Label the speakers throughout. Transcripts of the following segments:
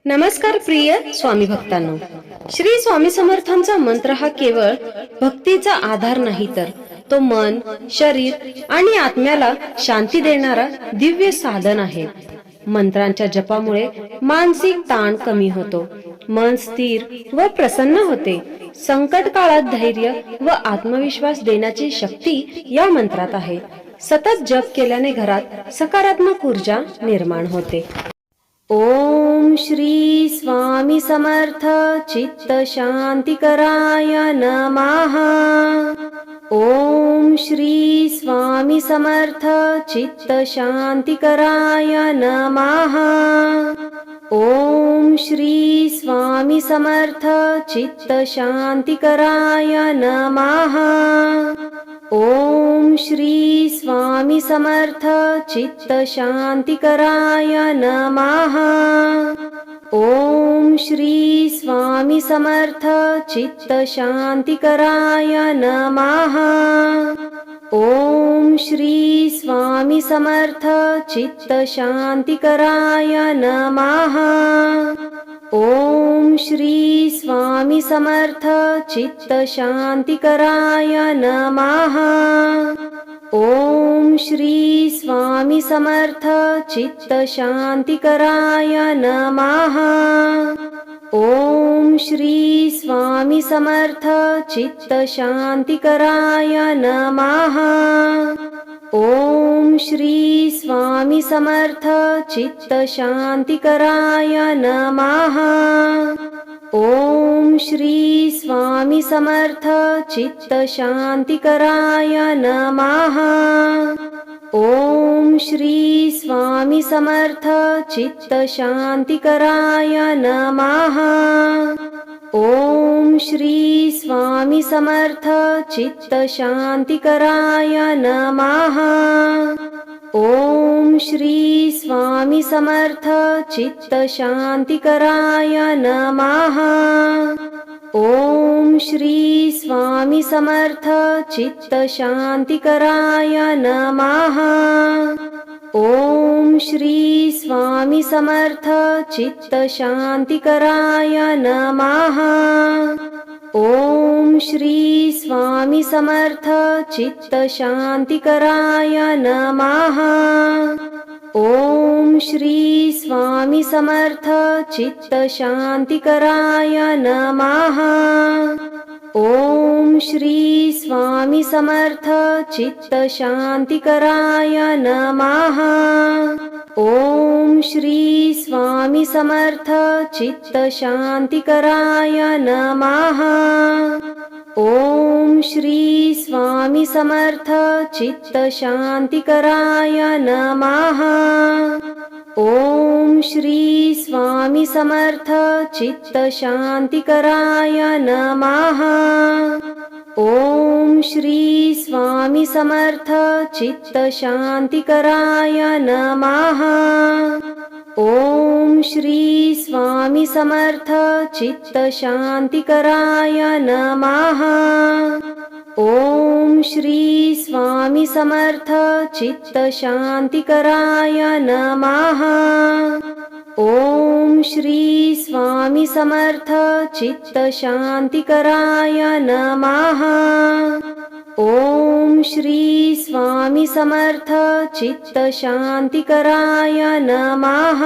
Speaker 1: नमस्कार प्रिय स्वामी भक्तांनो. श्री स्वामी समर्थांचा मंत्र हा केवळ भक्तीचा आधार नाही, तर तो मन, शरीर आणि आत्म्याला शांती देणारा दिव्य साधन आहे. मंत्रांच्या जपामुळे मानसिक ताण कमी होतो, मन स्थिर व प्रसन्न होते. संकट काळात धैर्य व आत्मविश्वास देण्याची शक्ती या मंत्रात आहे. सतत जप केल्याने घरात सकारात्मक ऊर्जा निर्माण होते. ओम श्री स्वामी समर्थ चित्त शांतिकराय नमः. ओम श्री स्वामी समर्थ चित्त शांतिकराय नमः. ओम श्री स्वामी समर्थ चित्त शांतिकराय नमः. ओम श्री स्वामी समर्थ चित्त शांतिकराय नमः. ओम श्री स्वामी समर्थ चित्त शांतिकराय नमः. ओम श्री स्वामी समर्थ चित्त शांतिकराय नमः. ओम श्री स्वामी समर्थ चित्त शांतिकराय नमः. ओम श्री स्वामी समर्थ चित्त शांतिकराय नमः. ओम श्री स्वामी समर्थ चित्त शांतिकराय नमः. ओम श्री स्वामी समर्थ चित्त शांतिकराय नमः. ओम श्री स्वामी समर्थ चित्त शांतिकराय नमः. ओम श्री स्वामी समर्थ चित्त शांतिकराय नमः. ओम श्री स्वामी समर्थ चित्त शांतिकराय नमः. ओम श्री स्वामी समर्थ चित्त शांतिकराय नमः. ओम श्री स्वामी समर्थ चित्त शांतिकराय नमः. ओम श्री स्वामी समर्थ चित्त शांतिकराय नमः. ओम श्री स्वामी समर्थ चित्त शांतिकराय नमः. ओम श्री स्वामी समर्थ चित्त शांतिकराय नमः. ओम श्री स्वामी समर्थ चित्त शांतिकराय नमः. ओम श्री स्वामी समर्थ चित्त शांतिकराय नमः. ओम श्री स्वामी समर्थ चित्त शांतिकराय नमः. ओम श्री स्वामी समर्थ चित्त शांतिकराय नमः. ओम श्री स्वामी समर्थ चित्त शांतिकराय नमः. ओम श्री स्वामी समर्थ चित्त शांतिकराय नमः. ओम श्री स्वामी समर्थ चित्त शांतिकराय नमः. ओम श्री स्वामी समर्थ चित्त शांतिकराय नमः. ओम श्री स्वामी समर्थ चित्त शांतिकराय नमः.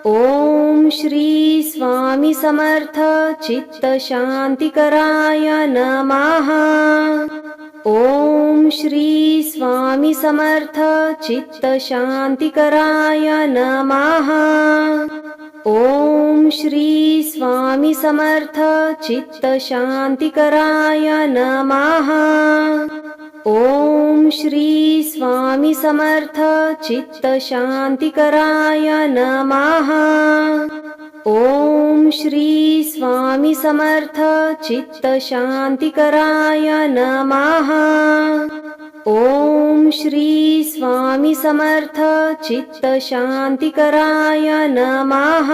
Speaker 1: ओम श्री स्वामी समर्थ चित्त शांतिकराय नमः. ओम श्री स्वामी समर्थ चित्त शांतिकराय नमः. ओम श्री स्वामी समर्थ चित्त शांतिकराय नमः. ओम श्री स्वामी समर्थ चित्त शांतिकराय नमः. ओम श्री स्वामी समर्थ चित्त शांतिकराय नमः. ओम श्री स्वामी समर्थ चित्त शांतिकराय नमः.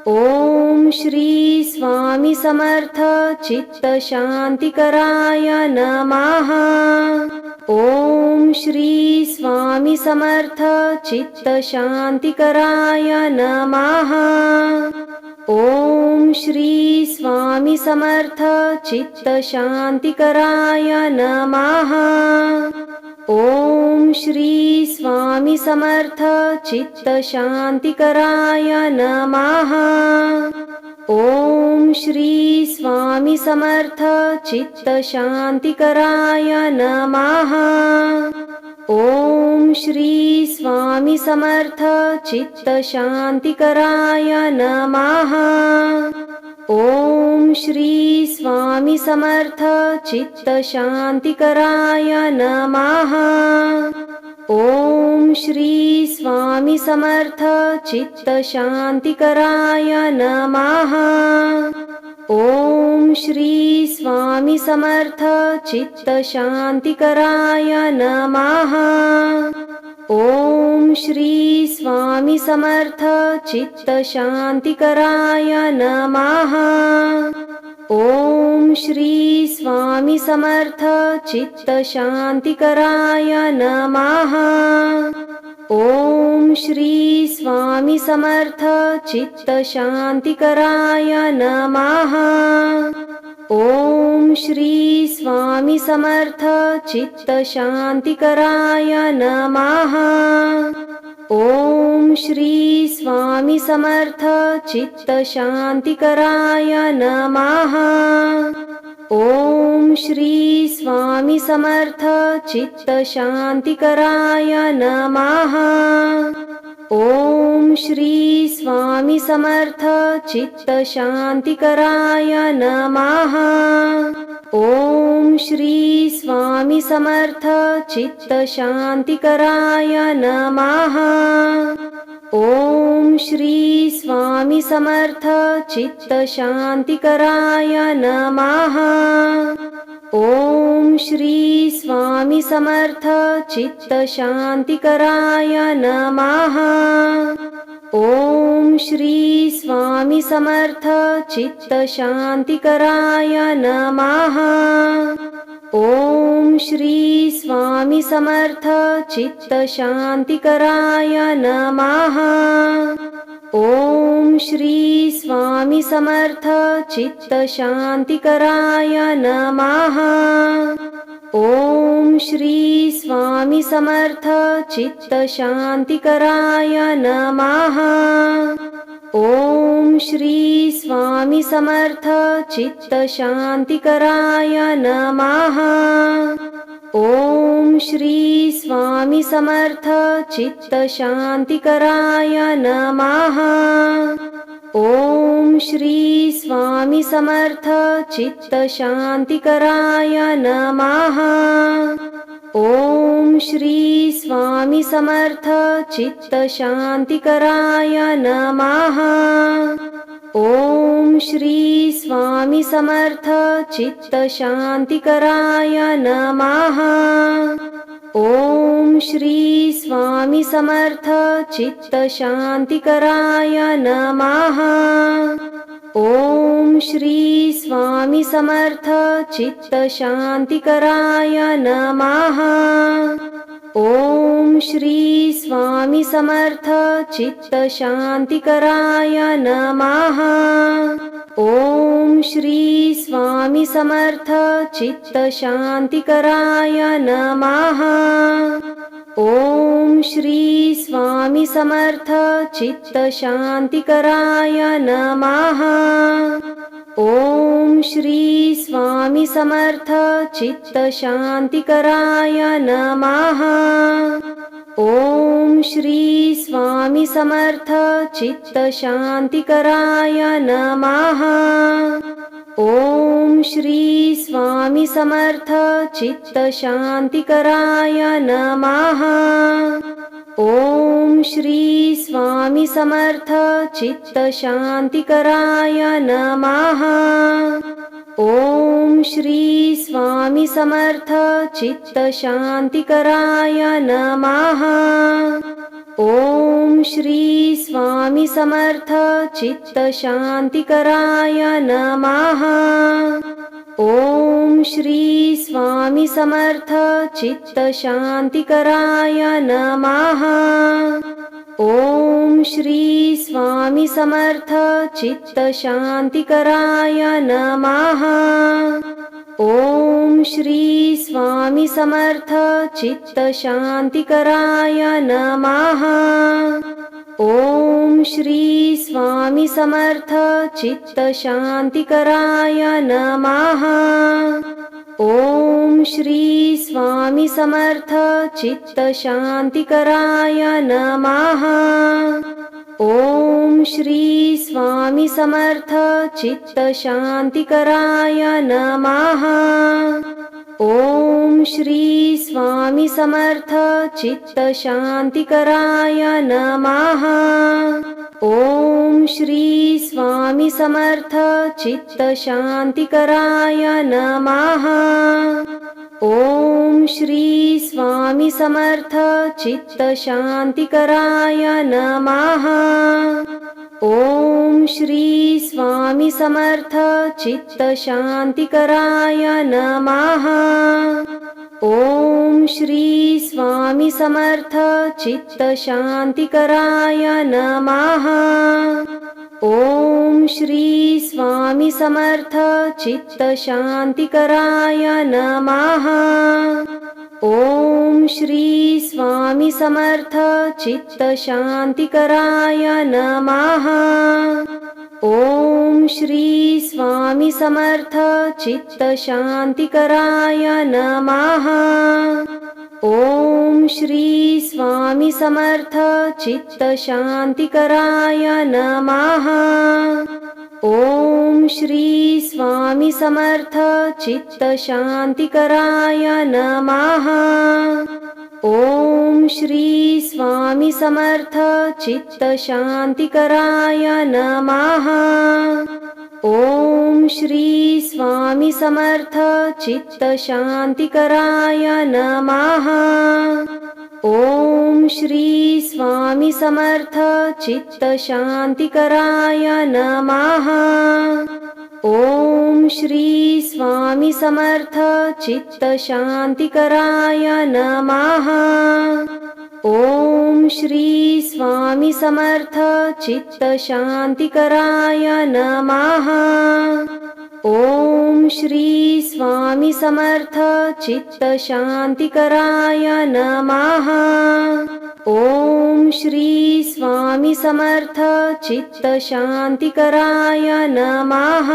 Speaker 1: ओम श्री स्वामी समर्थ चित्त शांतिकराय नमः। ओम श्री स्वामी समर्थ चित्त शांतिकराय नमः। ओम श्री स्वामी समर्थ चित्त शांतिकराय नमः। ओम श्री स्वामी समर्थ चित्त शांतिकराय नमः। ओम श्री स्वामी समर्थ चित्त शांतिकराय नमः। ओम श्री स्वामी समर्थ चित्त शांतिकराय नमः। ओम श्री स्वामी समर्थ चित्त शांतिकराय नमः। ओम श्री स्वामी समर्थ चित्त शांतिकराय नमः। ओम श्री स्वामी समर्थ चित्त शांतिकराय नमः। ओम श्री स्वामी समर्थ चित्त शांतिकराय नमः। ओम श्री स्वामी समर्थ चित्त शांतिकराय नमः। ओम श्री स्वामी समर्थ चित्त शांतिकराय नमः। ओम श्री स्वामी समर्थ चित्त शांतिकराय नमः। ओम श्री स्वामी समर्थ चित्त शांतिकराय नमः। ओम श्री स्वामी समर्थ चित्त शांतिकराय नमः। ओम श्री स्वामी समर्थ चित्त शांतिकराय नमः। ओम श्री स्वामी समर्थ चित्त शांतिकराय नमः। ओम श्री स्वामी समर्थ चित्त शांतिकराय नमः। ओम श्री स्वामी समर्थ चित्त शांतिकराय नमः। ओम श्री स्वामी समर्थ चित्त शांतिकराय नमः। ओम श्री स्वामी समर्थ चित्त शांतिकराय नमः। ओम श्री स्वामी समर्थ चित्त शांतिकराय नमः। ओम श्री स्वामी समर्थ चित्त शांतिकराय नमः। ओम श्री स्वामी समर्थ चित्त शांतिकराय नमः। ओम श्री स्वामी समर्थ चित्त शांतिकराय नमः। ओम श्री स्वामी समर्थ चित्त शांतिकराय नमः। ओम श्री स्वामी समर्थ चित्त शांतिकराय नमः। ओम श्री स्वामी समर्थ चित्त शांतिकराय नमः। ओम श्री स्वामी समर्थ चित्त शांतिकराय नमः। ओम श्री स्वामी समर्थ चित्त शांतिकराय नमः। ओम श्री स्वामी समर्थ चित्त शांतिकराय नमः। ओम श्री स्वामी समर्थ चित्त शांतिकराय नमः। ओम श्री स्वामी समर्थ चित्त शांतिकराय नमः। ओम श्री स्वामी समर्थ चित्त शांतिकराय नमः। ओम श्री स्वामी समर्थ चित्त शांतिकराय नमः। ओम श्री स्वामी समर्थ चित्त शांतिकराय नमः। ओम श्री स्वामी समर्थ चित्त शांतिकराय नमः। ओम श्री स्वामी समर्थ चित्त शांतिकराय नमः। ओम श्री स्वामी समर्थ चित्त शांतिकराय नमः। ओम श्री स्वामी समर्थ चित्त शांतिकराय नमः। ओम श्री स्वामी समर्थ चित्त शांतिकराय नमः। ओम श्री स्वामी समर्थ चित्त शांतिकराय नमः। ओम श्री स्वामी समर्थ चित्त शांतिकराय नमः। ओम श्री स्वामी समर्थ चित्त शांतिकराय नमः। ओम श्री स्वामी समर्थ चित्त शांतिकराय नमः। ओम श्री स्वामी समर्थ चित्त शांतिकराय नमः। ओम श्री स्वामी समर्थ चित्त शांतिकराय नमः। ओम श्री स्वामी समर्थ चित्त शांतिकराय नमः। ओम श्री स्वामी समर्थ चित्त शांतिकराय नमः। ओम श्री स्वामी समर्थ चित्त शांतिकराय नमः। ओम श्री स्वामी समर्थ चित्त शांतिकराय नमः। ओम श्री स्वामी समर्थ चित्त शांतिकराय नमः। ओम श्री स्वामी समर्थ चित्त शांतिकराय नमः। ओम श्री स्वामी समर्थ चित्त शांतिकराय नमः। ओम श्री स्वामी समर्थ चित्त शांतिकराय नमः। ओम श्री स्वामी समर्थ चित्त शांतिकराय नमः। ओम श्री स्वामी समर्थ चित्त शांतिकराय नमः। ओम श्री स्वामी समर्थ चित्त शांतिकराय नमः। ओम श्री स्वामी समर्थ चित्त शांतिकराय नमः। ओम श्री स्वामी समर्थ चित्त शांतिकराय नमः। ओम श्री स्वामी समर्थ चित्त शांतिकराय नमः। ओम श्री स्वामी समर्थ चित्त शांतिकराय नमः।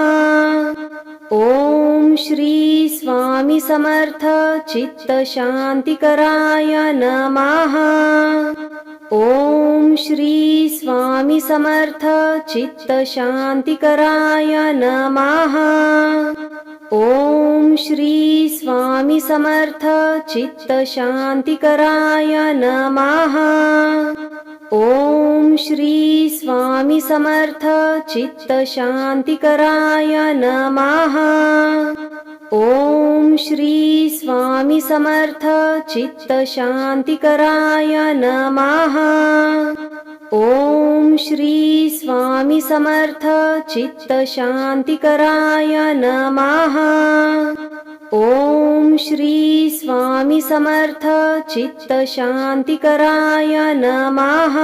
Speaker 1: ओम श्री स्वामी समर्थ चित्त शांतिकराय नमः। ओम श्री स्वामी समर्थ चित्त शांतिकराय नमः। ओम श्री स्वामी समर्थ चित्त शांतिकराय नमः। ओम श्री स्वामी समर्थ चित्त शांतिकराय नमः। ओम श्री स्वामी समर्थ चित्त शांतिकराय नमः। ओम श्री स्वामी समर्थ चित्त शांतिकराय नमः। ओम श्री स्वामी समर्थ चित्त शांतिकराय नमः।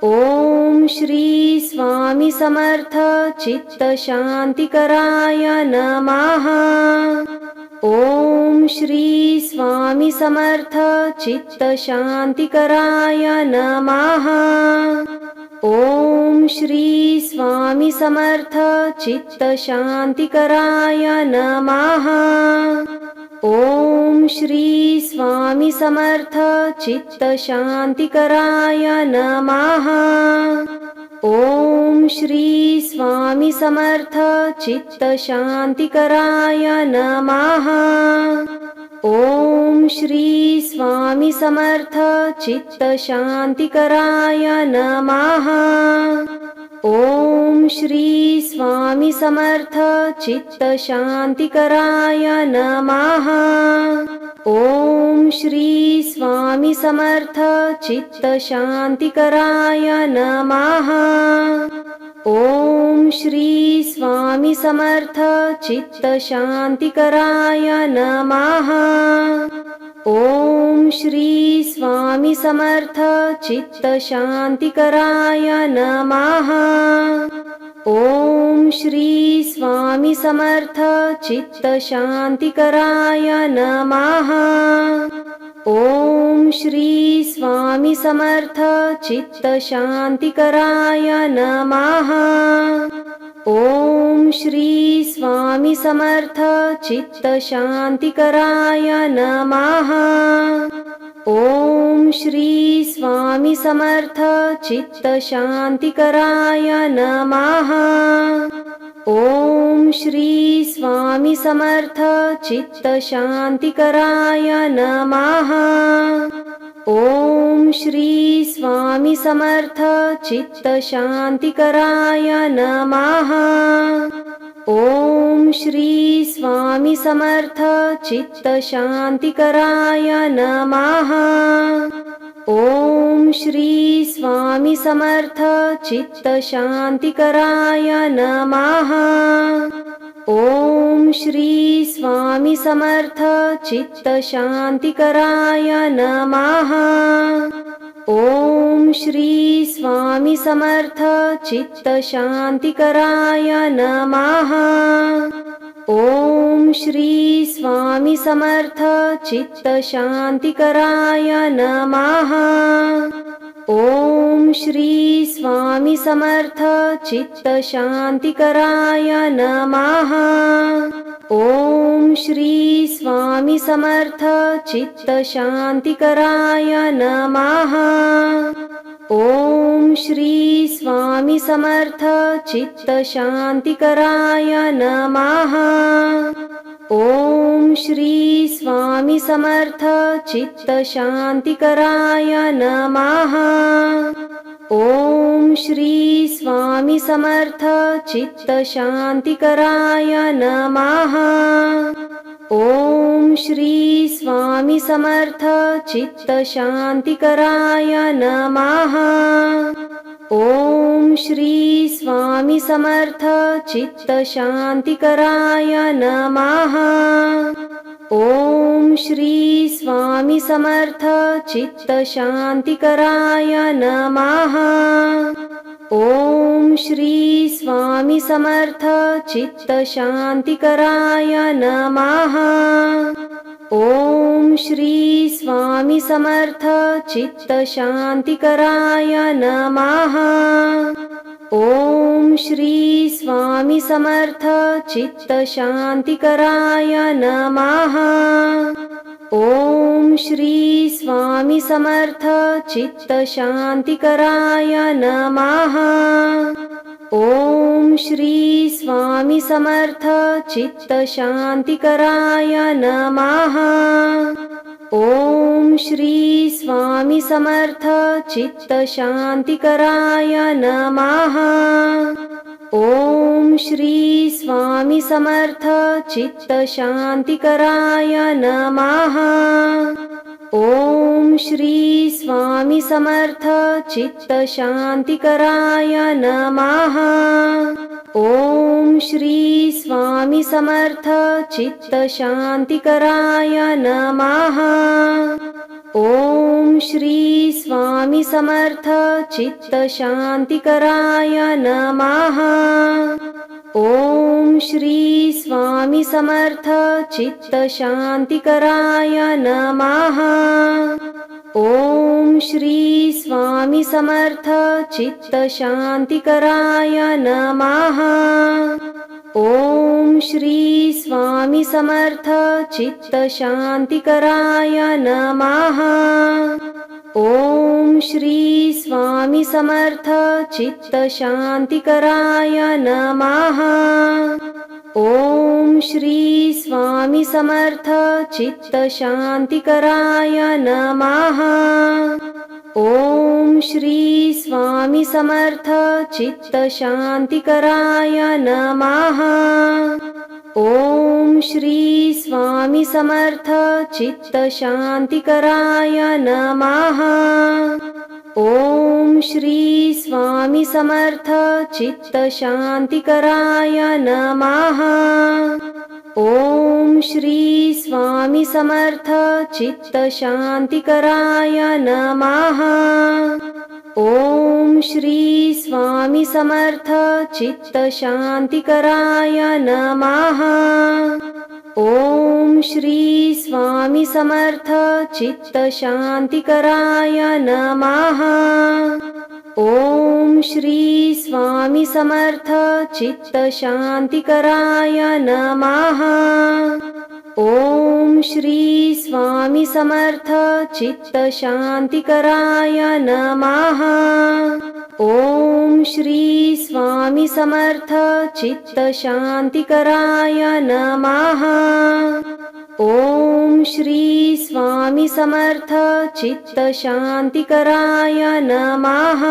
Speaker 1: ओम श्री स्वामी समर्थ चित्त शांतिकराय नमः। ओम श्री स्वामी समर्थ चित्त शांतिकराय नमः। ओम श्री स्वामी समर्थ चित्त शांतिकराय नमः। ओम श्री स्वामी समर्थ चित्त शांतिकराय नमः। ओम श्री स्वामी समर्थ चित्त शांतिकराय नमः। ओम श्री स्वामी समर्थ चित्त शांतिकराय नमः। ओम श्री स्वामी समर्थ चित्त शांतिकराय नमः। ओम श्री स्वामी समर्थ चित्त शांतिकराय नमः। ओम श्री स्वामी समर्थ चित्त शांतिकराय नमः। ओम श्री स्वामी समर्थ चित्त शांतिकराय नमः। ओम श्री स्वामी समर्थ चित्त शांतिकराय नमः। ओम श्री स्वामी समर्थ चित्त शांतिकराय नमः। ओम श्री स्वामी समर्थ चित्त शांतिकराय नमः। ओम श्री स्वामी समर्थ चित्त शांतिकराय नमः। ओम श्री स्वामी समर्थ चित्त शांतिकराय नमः। ओम श्री स्वामी समर्थ चित्त शांतिकराय नमः। ओम श्री स्वामी समर्थ चित्त शांतिकराय नमः। ओम श्री स्वामी समर्थ चित्त शांतिकराय नमः। ओम श्री स्वामी समर्थ चित्त शांतिकराय नमः। ओम श्री स्वामी समर्थ चित्त शांतिकराय नमः। ओम श्री स्वामी समर्थ चित्त शांतिकराय नमः। ओम श्री स्वामी समर्थ चित्त शांतिकराय नमः। ओम श्री स्वामी समर्थ चित्त शांतिकराय नमः। ओम श्री स्वामी समर्थ चित्त शांतिकराय नमः। ओम श्री स्वामी समर्थ चित्त शांतिकराय नमः। ओम श्री स्वामी समर्थ चित्त शांतिकराय नमः। ओम श्री स्वामी समर्थ चित्त शांतिकराय नमः। ओम श्री स्वामी समर्थ चित्त शांतिकराय नमः। ओम श्री स्वामी समर्थ चित्त शांतिकराय नमः। ओम श्री स्वामी समर्थ चित्त शांतिकराय नमः। ओम श्री स्वामी समर्थ चित्त शांतिकराय नमः। ओम श्री स्वामी समर्थ चित्त शांतिकराय नमः। ओम श्री स्वामी समर्थ चित्त शांतिकराय नमः। ओम श्री स्वामी समर्थ चित्त शांतिकराय नमः। ओम श्री स्वामी समर्थ चित्त शांतिकराय नमः। ओम श्री स्वामी समर्थ चित्त शांतिकराय नमः। ओम श्री स्वामी समर्थ चित्त शांतिकराय नमः। ओम श्री स्वामी समर्थ चित्त शांतिकराय नमः। ओम श्री स्वामी समर्थ चित्त शांतिकराय नमः। ओम श्री स्वामी समर्थ चित्त शांतिकराय नमः। ओम श्री स्वामी समर्थ चित्त शांतिकराय नमः। ओम श्री स्वामी समर्थ चित्त शांतिकराय नमः। ओम श्री स्वामी समर्थ चित्त शांतिकराय नमः। ओम श्री स्वामी समर्थ चित्त शांतिकराय नमः। ओम श्री स्वामी समर्थ चित्त शांतिकराय नमः। ओम श्री स्वामी समर्थ चित्त शांतिकराय नमः। ओम श्री स्वामी समर्थ चित्त शांतिकराय नमः। ओम श्री स्वामी समर्थ चित्त शांतिकराय नमः। ओम श्री स्वामी समर्थ चित्त शांतिकराय नमः। ओम श्री स्वामी समर्थ चित्त शांतिकराय नमः। ओम श्री स्वामी समर्थ चित्त शांतिकराय नमः। ओम श्री स्वामी समर्थ चित्त शांतिकराय नमः। ओम श्री स्वामी समर्थ चित्त शांतिकराय नमः। ओम श्री स्वामी समर्थ चित्त शांतिकराय नमः।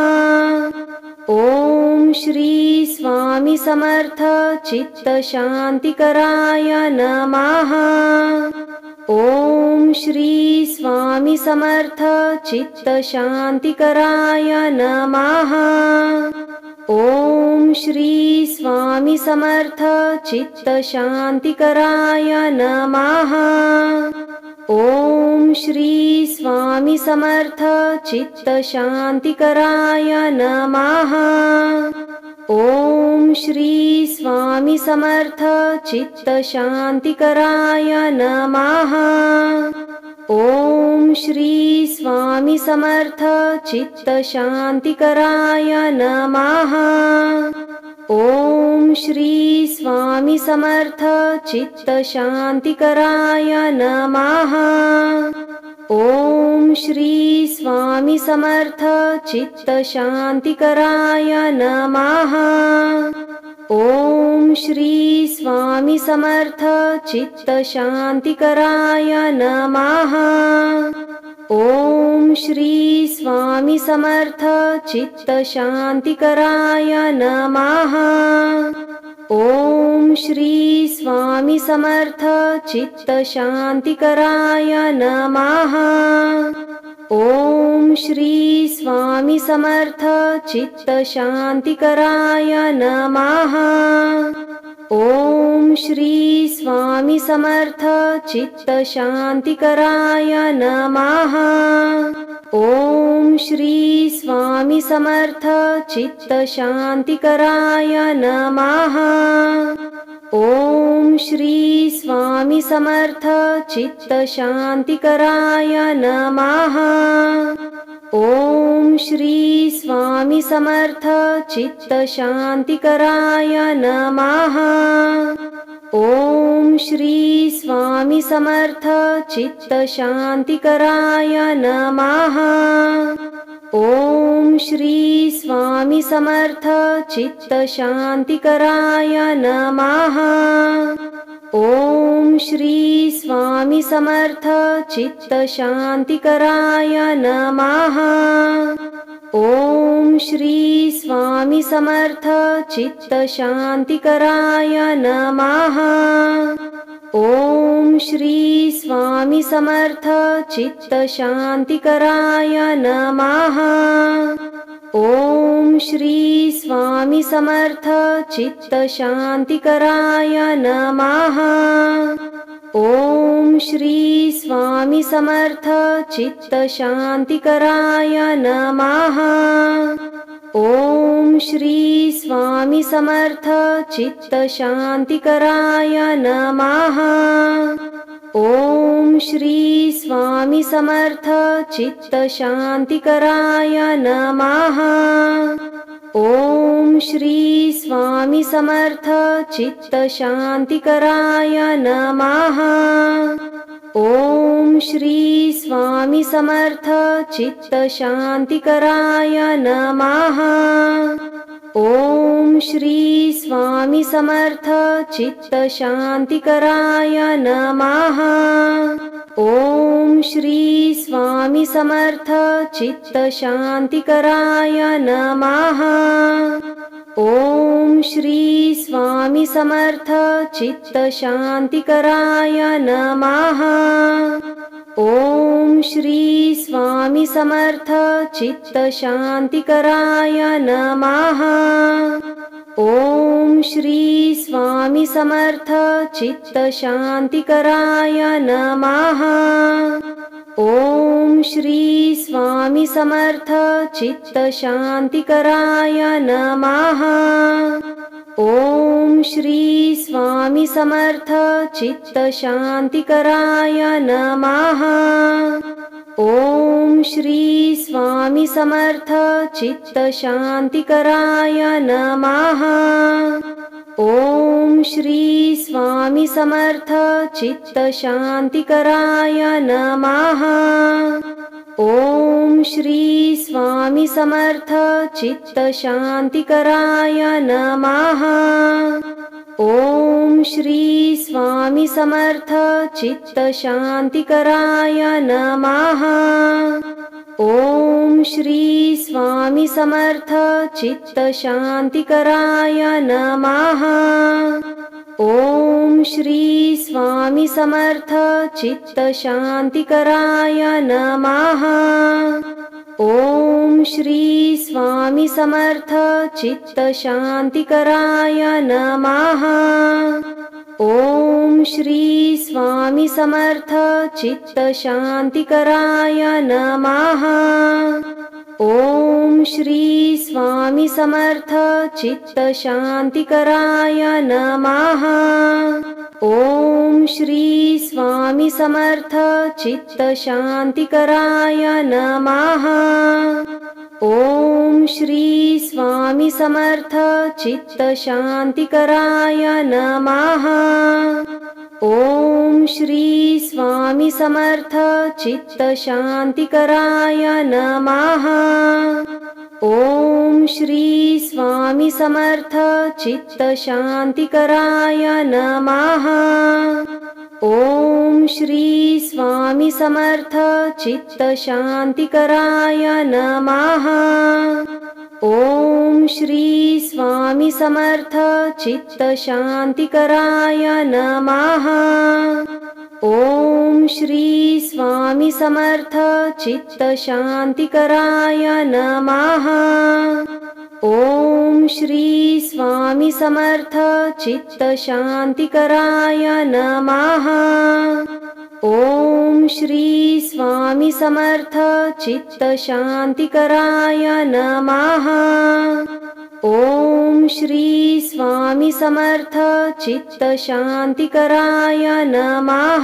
Speaker 1: ओम श्री स्वामी समर्थ चित्त शांतिकराय नमः। ओम श्री स्वामी समर्थ चित्त शांतिकराय नमः। ओम श्री स्वामी समर्थ चित्त शांतिकराय नमः। ओम श्री स्वामी समर्थ चित्त शांतिकराय नमः। ओम श्री स्वामी समर्थ चित्त शांतिकराय नमः। ओम श्री स्वामी समर्थ चित्त शांतिकराय नमः। ओम श्री स्वामी समर्थ चित्त शांतिकराय नमः। ओम श्री स्वामी समर्थ चित्त शांतिकराय नमः। ओम श्री स्वामी समर्थ चित्त शांतिकराय नमः। ओम श्री स्वामी समर्थ चित्त शांतिकराय नमः। ओम श्री स्वामी समर्थ चित्त शांतिकराय नमः। ओम श्री स्वामी समर्थ चित्त शांतिकराय नमः। ओम श्री स्वामी समर्थ चित्त शांतिकराय नमः। ओम श्री स्वामी समर्थ चित्त शांतिकराय नमः। ओम श्री स्वामी समर्थ चित्त शांतिकराय नमः। ओम श्री स्वामी समर्थ चित्त शांतिकराय नमः। ओम श्री स्वामी समर्थ चित्त शांतिकराय नमः। ओम श्री स्वामी समर्थ चित्त शांतिकराय नमः। ओम श्री स्वामी समर्थ चित्त शांतिकराय नमः। ओम श्री स्वामी समर्थ चित्त शांतिकराय नमः। ओम श्री स्वामी समर्थ चित्त शांतिकराय नमः। ओम श्री स्वामी समर्थ चित्त शांतिकराय नमः। ओम श्री स्वामी समर्थ चित्त शांतिकराय नमः। ओम श्री स्वामी समर्थ चित्त शांतिकराय नमः। ओम श्री स्वामी समर्थ चित्त शांतिकराय नमः। ओम श्री स्वामी समर्थ चित्त शांतिकराय नमः। ओम श्री स्वामी समर्थ चित्त शांतिकराय नमः। ओम श्री स्वामी समर्थ चित्त शांतिकराय नमः। ओम श्री स्वामी समर्थ चित्त शांतिकराय नमः। ओम श्री स्वामी समर्थ चित्त शांतिकराय नमः. ओम श्री स्वामी समर्थ चित्त शांतिकराय नमः. ओम श्री स्वामी समर्थ चित्त शांतिकराय नमः. ओम श्री स्वामी समर्थ चित्त शांतिकराय नमः. ओम श्री स्वामी समर्थ चित्त शांतिकराय नमः. ओम श्री स्वामी समर्थ चित्त शांतिकराय नमः. ओम श्री स्वामी समर्थ चित्त शांतिकराय नमः. ओम श्री स्वामी समर्थ चित्त शांतिकराय नमः. ओम श्री स्वामी समर्थ चित्त शांतिकराय नमः. ओम श्री स्वामी समर्थ चित्त शांतिकराय नमः. ओम श्री स्वामी समर्थ चित्त शांतिकराय नमः. ओम श्री स्वामी समर्थ चित्त शांतिकराय नमः. ओम श्री स्वामी समर्थ चित्त शांतिकराय नमः. ओम श्री स्वामी समर्थ चित्त शांतिकराय नमः. ओम श्री स्वामी समर्थ चित्त शांतिकराय नमः. ओम श्री स्वामी समर्थ चित्त शांतिकराय नमः. ओम श्री स्वामी समर्थ चित्त शांतिकराय नमः. ओम श्री स्वामी समर्थ चित्त शांतिकराय नमः. ओम श्री स्वामी समर्थ चित्त शांतिकराय नमः. ओम श्री स्वामी समर्थ चित्त शांतिकराय नमः. ओम श्री स्वामी समर्थ चित्त शांतिकराय नमः. ओम श्री स्वामी समर्थ चित्त शांतिकराय नमः. ओम श्री स्वामी समर्थ चित्त शांतिकराय नमः. ओम श्री स्वामी समर्थ चित्त शांतिकराय नमः.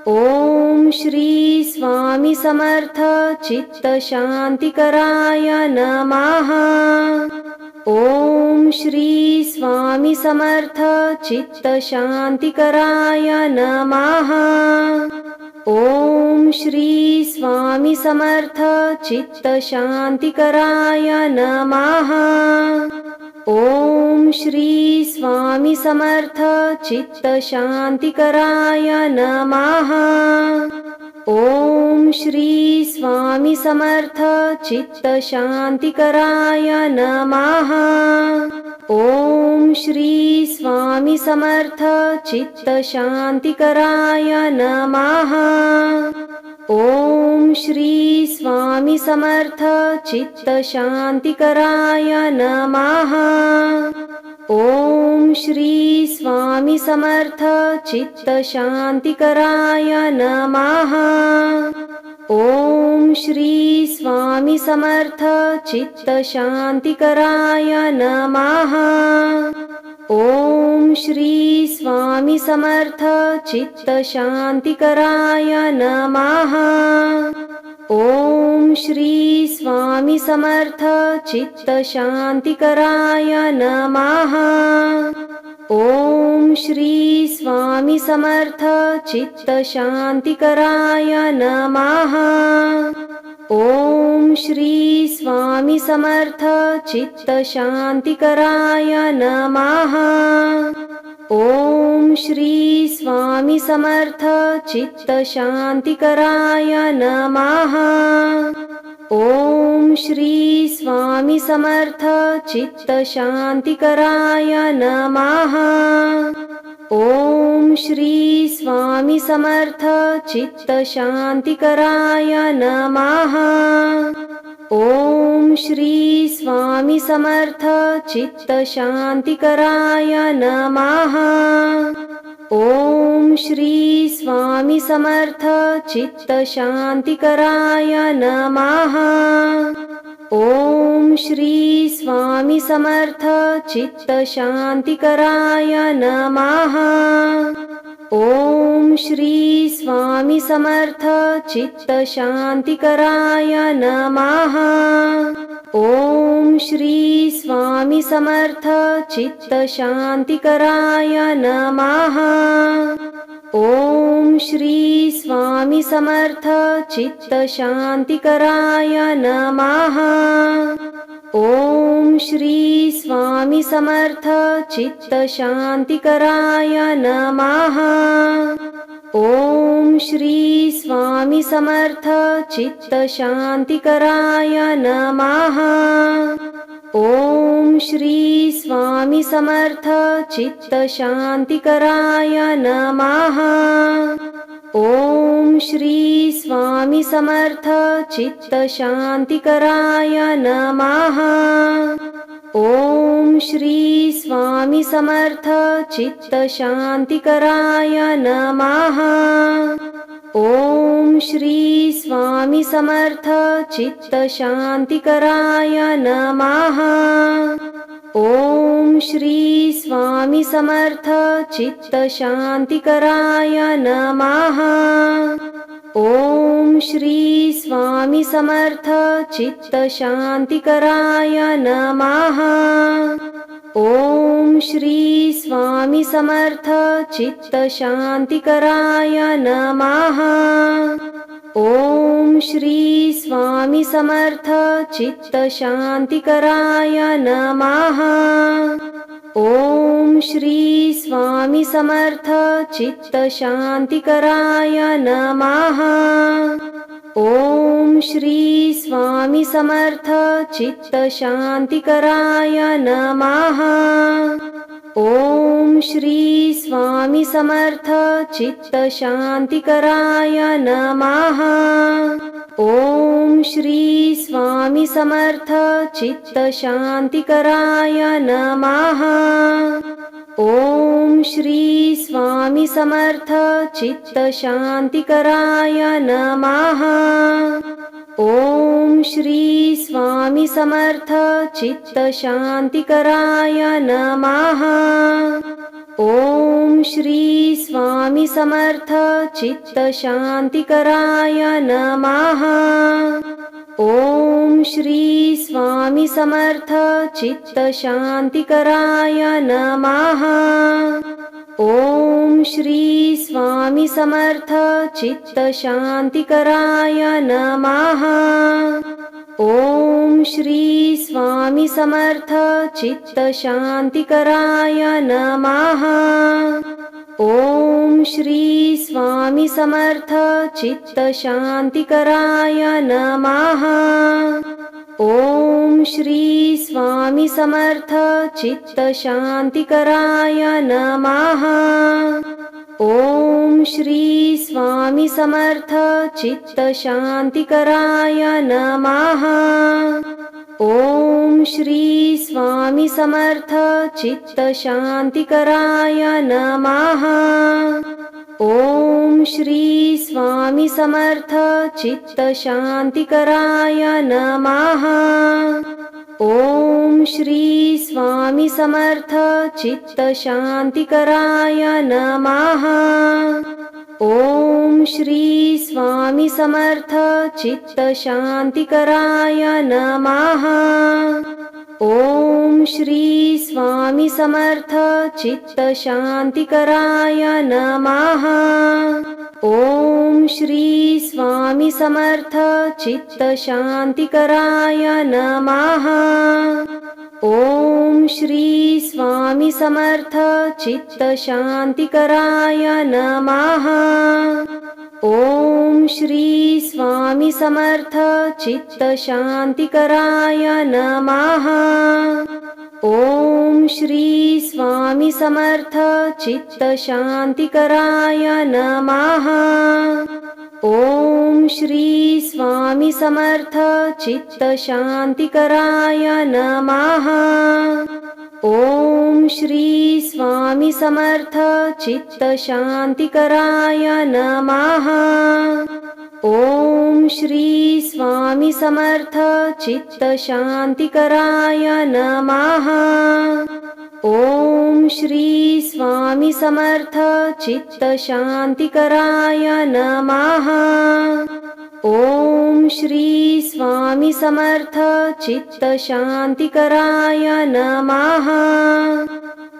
Speaker 1: ओम श्री स्वामी समर्थ चित्त शांतिकराय नमः. ओम श्री स्वामी समर्थ चित्त शांतिकराय नमः. ओम श्री स्वामी समर्थ चित्त शांतिकराय नमः. ओम श्री स्वामी समर्थ चित्त शांतिकराय नमः. ओम श्री स्वामी समर्थ चित्त शांतिकराय नमः. ओम श्री स्वामी समर्थ चित्त शांतिकराय नमः. ओम श्री स्वामी समर्थ चित्त शांतिकराय नमः. ओम श्री स्वामी समर्थ चित्त शांतिकराय नमः. ओम श्री स्वामी समर्थ चित्त शांतिकराय नमः. ओम श्री स्वामी समर्थ चित्त शांतिकराय नमः. ओम श्री स्वामी समर्थ चित्त शांतिकराय नमः. ओम श्री स्वामी समर्थ चित्त शांतिकराय नमः. ओम श्री स्वामी समर्थ चित्त शांतिकराय नमः. ओम श्री स्वामी समर्थ चित्त शांतिकराय नमः. ओम श्री स्वामी समर्थ चित्त शांतिकराय नमः. ओम श्री स्वामी समर्थ चित्त शांतिकराय नमः. ओम श्री स्वामी समर्थ चित्त शांतिकराय नमः. ओम श्री स्वामी समर्थ चित्त शांतिकराय नमः. ओम श्री स्वामी समर्थ चित्त शांतिकराय नमः. ओम श्री स्वामी समर्थ चित्त शांतिकराय नमः. ओम श्री स्वामी समर्थ चित्त शांतिकराय नमः. ओम श्री स्वामी समर्थ चित्त शांतिकराय नमः. ओम श्री स्वामी समर्थ चित्त शांतिकराय नमः. ओम श्री स्वामी समर्थ चित्त शांतिकराय नमः. ओम श्री स्वामी समर्थ चित्त शांतिकराय नमः. ओम श्री स्वामी समर्थ चित्त शांतिकराय नमः. ओम श्री स्वामी समर्थ चित्त शांतिकराय नमः. ओम श्री स्वामी समर्थ चित्त शांतिकराय नमः. ओम श्री स्वामी समर्थ चित्त शांतिकराय नमः. ओम श्री स्वामी समर्थ चित्त शांतिकराय नमः. ओम श्री स्वामी समर्थ चित्त शांतिकराय नमः. ओम श्री स्वामी समर्थ चित्त शांतिकराय नमः. ओम श्री स्वामी समर्थ चित्त शांतिकराय नमः. ओम श्री स्वामी समर्थ चित्त शांतिकराय नमः. ओम श्री स्वामी समर्थ चित्त शांतिकराय नमः. ओम श्री स्वामी समर्थ चित्त शांतिकराय नमः. ओम श्री स्वामी समर्थ चित्त शांतिकराय नमः. ओम श्री स्वामी समर्थ चित्त शांतिकराय नमः. ओम श्री स्वामी समर्थ चित्त शांतिकराय नमः. ओम श्री स्वामी समर्थ चित्त शांतिकराय नमः. ओम श्री स्वामी समर्थ चित्त शांतिकराय नमः. ओम श्री स्वामी समर्थ चित्त शांतिकराय नमः. ओम श्री स्वामी समर्थ चित्त शांतिकराय नमः. ओम श्री स्वामी समर्थ चित्त शांतिकराय नमः. ओम श्री स्वामी समर्थ चित्त शांतिकराय नमः. ओम श्री स्वामी समर्थ चित्त शांतिकराय नमः. ओम श्री स्वामी समर्थ चित्त शांतिकराय नमः. ओम श्री स्वामी समर्थ चित्त शांतिकराय नमः. ओम श्री स्वामी समर्थ चित्त शांतिकराय नमः. ओम श्री स्वामी समर्थ चित्त शांतिकराय नमः. ओम श्री स्वामी समर्थ चित्त शांतिकराय नमः. ओम श्री स्वामी समर्थ चित्त शांतिकराय नमः. ओम श्री स्वामी समर्थ चित्त शांतिकराय नमः। ओम श्री स्वामी समर्थ चित्त शांतिकराय नमः। ओम श्री स्वामी समर्थ चित्त शांतिकराय नमः। ओम श्री स्वामी समर्थ चित्त शांतिकराय नमः। ओम श्री स्वामी समर्थ चित्त शांतिकराय नमः। ओम श्री स्वामी समर्थ चित्त शांतिकराय नमः। ओम श्री स्वामी समर्थ चित्त शांतिकराय नमः।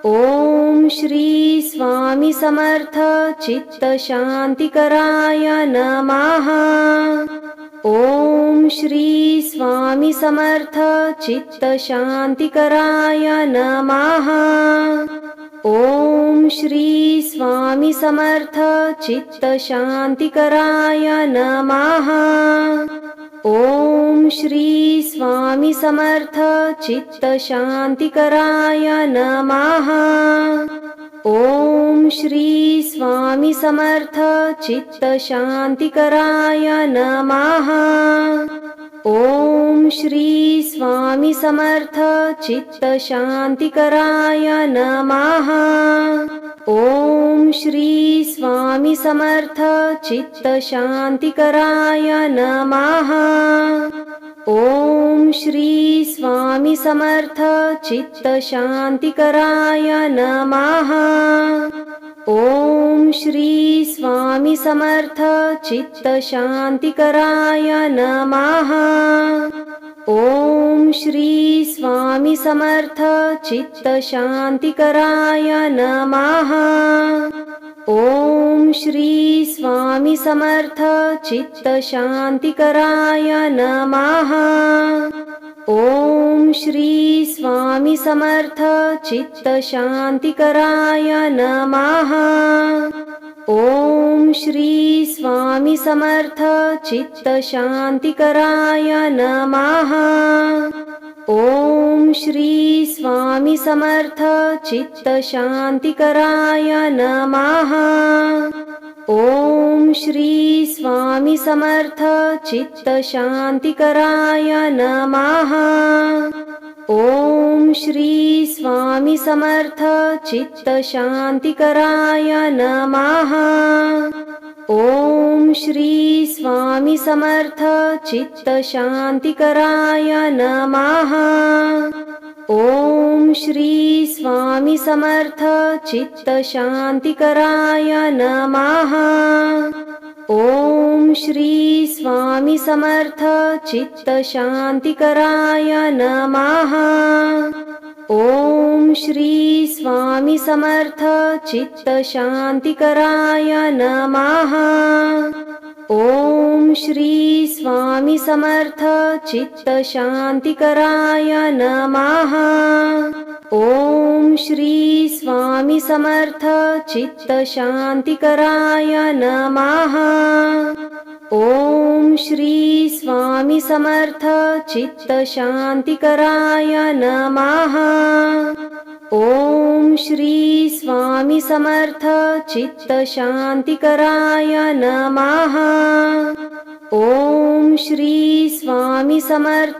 Speaker 1: ओम श्री स्वामी समर्थ चित्त शांतिकराय नमः। ओम श्री स्वामी समर्थ चित्त शांतिकराय नमः। ओम श्री स्वामी समर्थ चित्त शांतिकराय नमः। ओम श्री स्वामी समर्थ चित्त शांतिकराय नमः। ओम श्री स्वामी समर्थ चित्त शांतिकराय नमः। ओम श्री स्वामी समर्थ चित्त शांतिकराय नमः। ओम श्री स्वामी समर्थ चित्त शांतिकराय नमः। ओम श्री स्वामी समर्थ चित्त शांतिकराय नमः। ओम श्री स्वामी समर्थ चित्त शांतिकराय नमः। ओम श्री स्वामी समर्थ चित्त शांतिकराय नमः। ओम श्री स्वामी समर्थ चित्त शांतिकराय नमः। ओम श्री स्वामी समर्थ चित्त शांतिकराय नमः। ओम श्री स्वामी समर्थ चित्त शांतिकराय नमः। ओम श्री स्वामी समर्थ चित्त शांतिकराय नमः। ओम श्री स्वामी समर्थ चित्त शांतिकराय नमः। ओम श्री स्वामी समर्थ चित्त शांतिकराय नमः। ओम श्री स्वामी समर्थ चित्त शांतिकराय नमः। ओम श्री स्वामी समर्थ चित्त शांतिकराय नमः। ओम श्री स्वामी समर्थ चित्त शांतिकराय नमः। ओम श्री स्वामी समर्थ चित्त शांतिकराय नमः। ओम श्री स्वामी समर्थ चित्त शांतिकराय नमः। ओम श्री स्वामी समर्थ चित्त शांतिकराय नमः। ओम श्री स्वामी समर्थ चित्त शांतिकराय नमः। ओम श्री स्वामी समर्थ चित्त शांतिकराय नमः। ओम श्री स्वामी समर्थ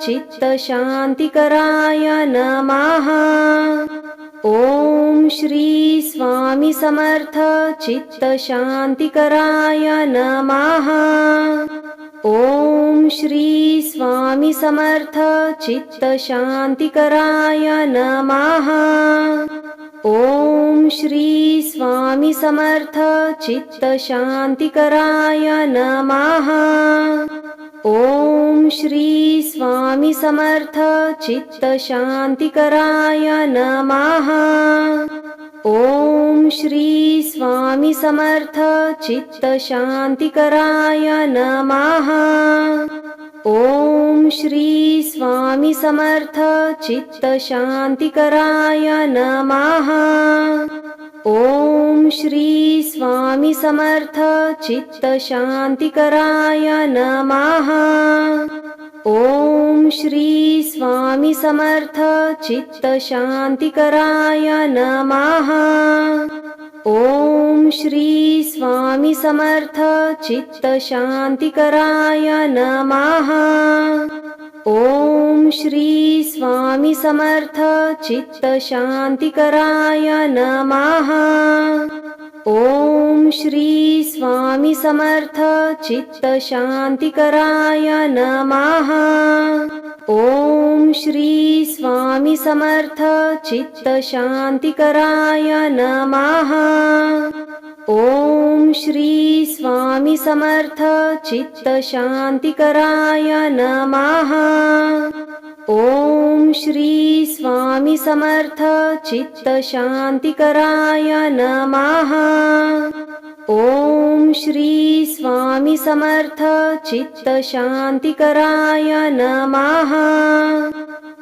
Speaker 1: चित्त शांतिकराय नमः। ओम श्री स्वामी समर्थ चित्त शांतिकराय नमः। ओम श्री स्वामी समर्थ चित्त शांतिकराय नमः। ओम श्री स्वामी समर्थ चित्त शांतिकराय नमः। ओम श्री स्वामी समर्थ चित्त शांतिकराय नमः। ओम श्री स्वामी समर्थ चित्त शांतिकराय नमः। ओम श्री स्वामी समर्थ चित्त शांतिकराय नमः। ओम श्री स्वामी समर्थ चित्त शांतिकराय नमः। ओम श्री स्वामी समर्थ चित्त शांतिकराय नमः। ओम श्री स्वामी समर्थ चित्त शांतिकराय नमः। ओम श्री स्वामी समर्थ चित्त शांतिकराय नमः। ओम श्री स्वामी समर्थ चित्त शांतिकराय नमः। ओम श्री स्वामी समर्थ चित्त शांतिकराय नमः। ओम श्री स्वामी समर्थ चित्त शांतिकराय नमः। ओम श्री स्वामी समर्थ चित्त शांतिकराय नमः। ओम श्री स्वामी समर्थ चित्त शांतिकराय नमः।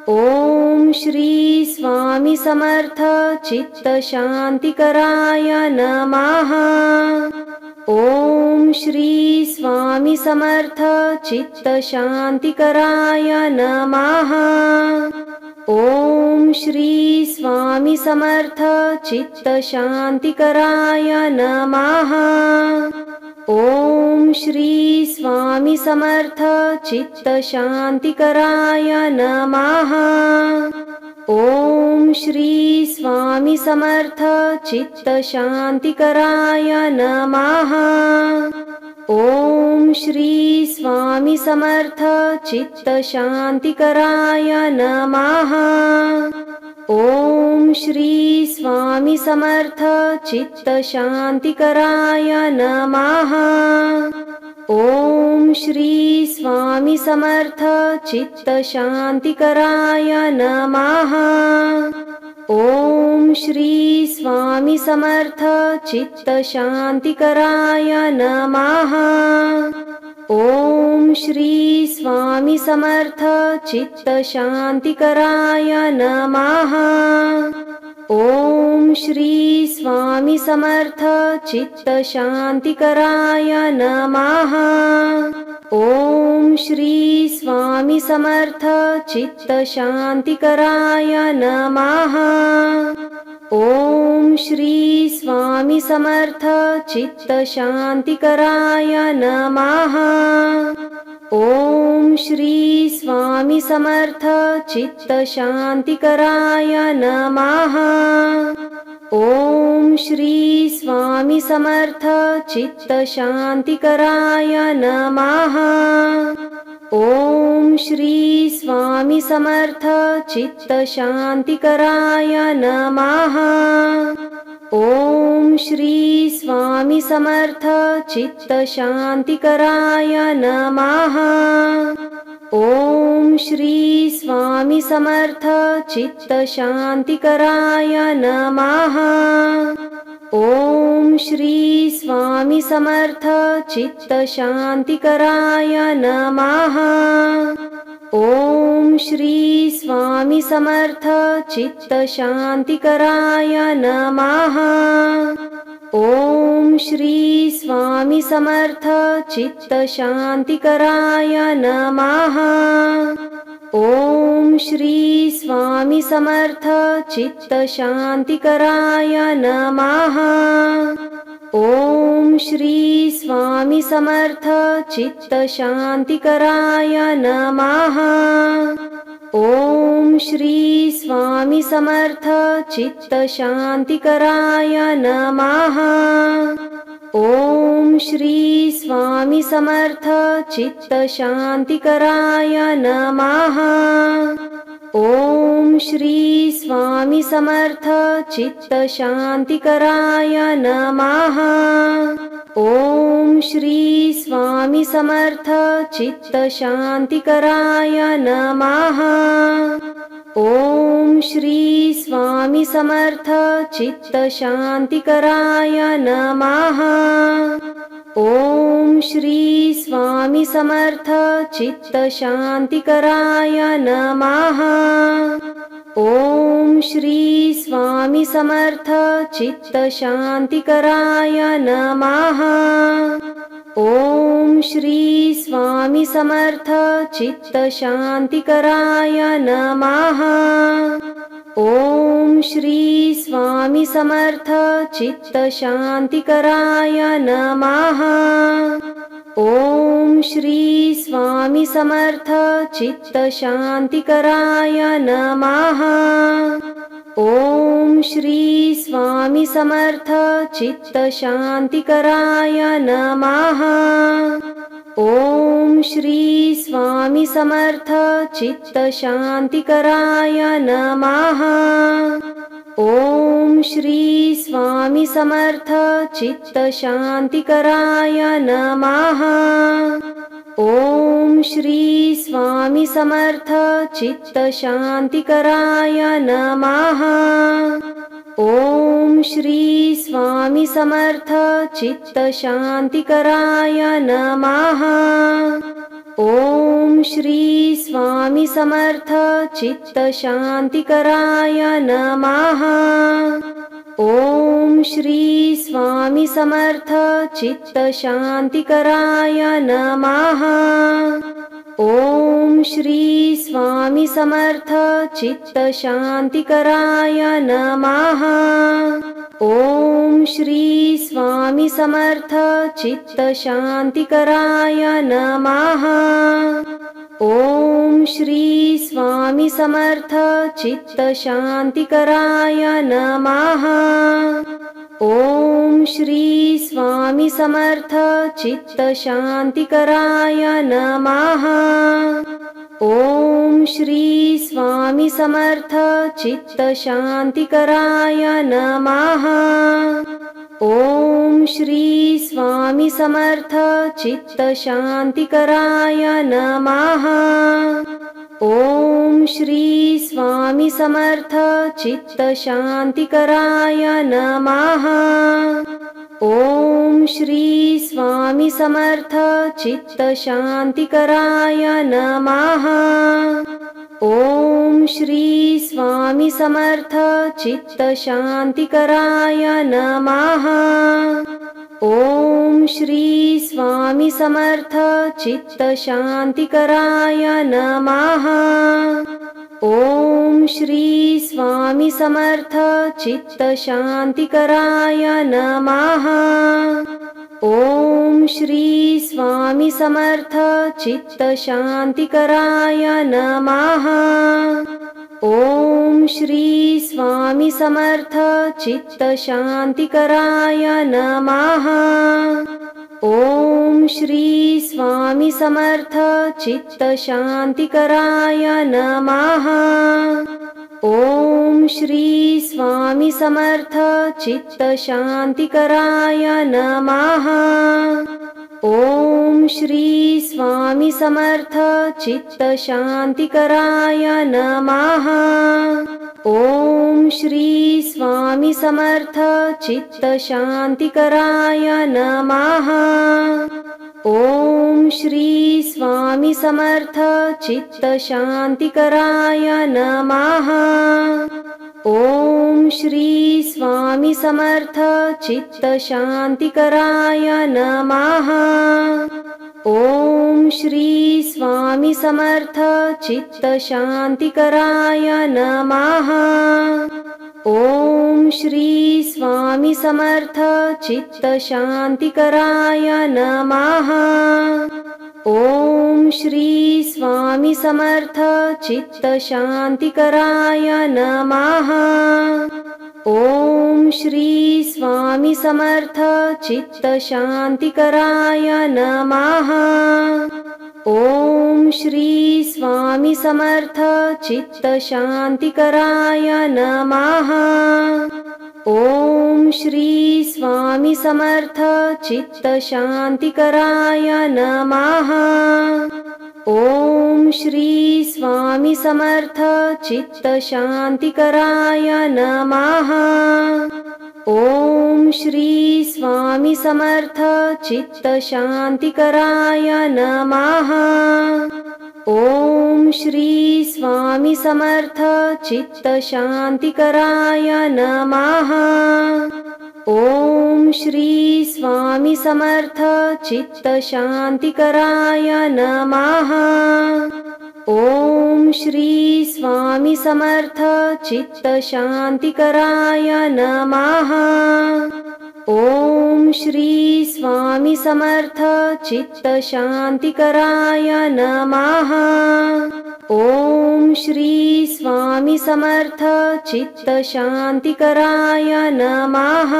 Speaker 1: ओम श्री स्वामी समर्थ चित्त शांतिकराय नमः। ओम श्री स्वामी समर्थ चित्त शांतिकराय नमः। ओम श्री स्वामी समर्थ चित्त शांतिकराय नमः। ओम श्री स्वामी समर्थ चित्त शांतिकराय नमः। ओम श्री स्वामी समर्थ चित्त शांतिकराय नमः। ओम श्री स्वामी समर्थ चित्त शांतिकराय नमः। ओम श्री स्वामी समर्थ चित्त शांतिकराय नमः। ओम श्री स्वामी समर्थ चित्त शांतिकराय नमः। ओम श्री स्वामी समर्थ चित्त शांतिकराय नमः। ओम श्री स्वामी समर्थ चित्त शांतिकराय नमः। ओम श्री स्वामी समर्थ चित्त शांतिकराय नमः। ओम श्री स्वामी समर्थ चित्त शांतिकराय नमः। ओम श्री स्वामी समर्थ चित्त शांतिकराय नमः। ओम श्री स्वामी समर्थ चित्त शांतिकराय नमः। ओम श्री स्वामी समर्थ चित्त शांतिकराय नमः। ओम श्री स्वामी समर्थ चित्त शांतिकराय नमः। ओम श्री स्वामी समर्थ चित्त शांतिकराय नमः। ओम श्री स्वामी समर्थ चित्त शांतिकराय नमः। ओम श्री स्वामी समर्थ चित्त शांतिकराय नमः। ओम श्री स्वामी समर्थ चित्त शांतिकराय नमः। ओम श्री स्वामी समर्थ चित्त शांतिकराय नमः। ओम श्री स्वामी समर्थ चित्त शांतिकराय नमः। ओम श्री स्वामी समर्थ चित्त शांतिकराय नमः। ओम श्री स्वामी समर्थ चित्त शांतिकराय नमः। ओम श्री स्वामी समर्थ चित्त शांतिकराय नमः। ओम श्री स्वामी समर्थ चित्त शांतिकराय नमः। ओम श्री स्वामी समर्थ चित्त शांतिकराय नमः। ओम श्री स्वामी समर्थ चित्त शांतिकराय नमः। ओम श्री स्वामी समर्थ चित्त शांतिकराय नमः। ओम श्री स्वामी समर्थ चित्त शांतिकराय नमः। ओम श्री स्वामी समर्थ चित्त शांतिकराय नमः। ओम श्री स्वामी समर्थ चित्त शांतिकराय नमः। ओम श्री स्वामी समर्थ चित्त शांतिकराय नमः। ओम श्री स्वामी समर्थ चित्त शांतिकराय नमः। ओम श्री स्वामी समर्थ चित्त शांतिकराय नमः। ओम श्री स्वामी समर्थ चित्त शांतिकराय नमः। ओम श्री स्वामी समर्थ चित्त शांतिकराय नमः। ओम श्री स्वामी समर्थ चित्त शांतिकराय नमः। ओम श्री स्वामी समर्थ चित्त शांतिकराय नमः। ओम श्री स्वामी समर्थ चित्त शांतिकराय नमः। ओम श्री स्वामी समर्थ चित्त शांतिकराय नमः। ओम श्री स्वामी समर्थ चित्त शांतिकराय नमः। ओम श्री स्वामी समर्थ चित्त शांतिकराय नमः। ओम श्री स्वामी समर्थ चित्त शांतिकराय नमः। ओम श्री स्वामी समर्थ चित्त शांतिकराय नमः। ओम श्री स्वामी समर्थ चित्त शांतिकराय नमः। ओम श्री स्वामी समर्थ चित्त शांतिकराय नमः। ओम श्री स्वामी समर्थ चित्त शांतिकराय नमः। ओम श्री स्वामी समर्थ चित्त शांतिकराय नमः। ओम श्री स्वामी समर्थ चित्त शांतिकराय नमः। ओम श्री स्वामी समर्थ चित्त शांतिकराय नमः। ओम श्री स्वामी समर्थ चित्त शांतिकराय नमः। ओम श्री स्वामी समर्थ चित्त शांतिकराय नमः। ओम श्री स्वामी समर्थ चित्त शांतिकराय नमः। ओम श्री स्वामी समर्थ चित्त शांतिकराय नमः। ओम श्री स्वामी समर्थ चित्त शांतिकराय नमः। ओम श्री स्वामी समर्थ चित्त शांतिकराय नमः। ओम श्री स्वामी समर्थ चित्त शांतिकराय नमः। ओम श्री स्वामी समर्थ चित्त शांतिकराय नमः। ओम श्री स्वामी समर्थ चित्त शांतिकराय नमः। ओम श्री स्वामी समर्थ चित्त शांतिकराय नमः। ओम श्री स्वामी समर्थ चित्त शांतिकराय नमः। ओम श्री स्वामी समर्थ चित्त शांतिकराय नमः। ओम श्री स्वामी समर्थ चित्त शांतिकराय नमः। ओम श्री स्वामी समर्थ चित्त शांतिकराय नमः। ओम श्री स्वामी समर्थ चित्त शांतिकराय नमः। ओम श्री स्वामी समर्थ चित्त शांतिकराय नमः। ओम श्री स्वामी समर्थ चित्त शांतिकराय नमः। ओम श्री स्वामी समर्थ चित्त शांतिकराय नमः। ओम श्री स्वामी समर्थ चित्त शांतिकराय नमः। ओम श्री स्वामी समर्थ चित्त शांतिकराय नमः। ओम श्री स्वामी समर्थ चित्त शांतिकराय नमः।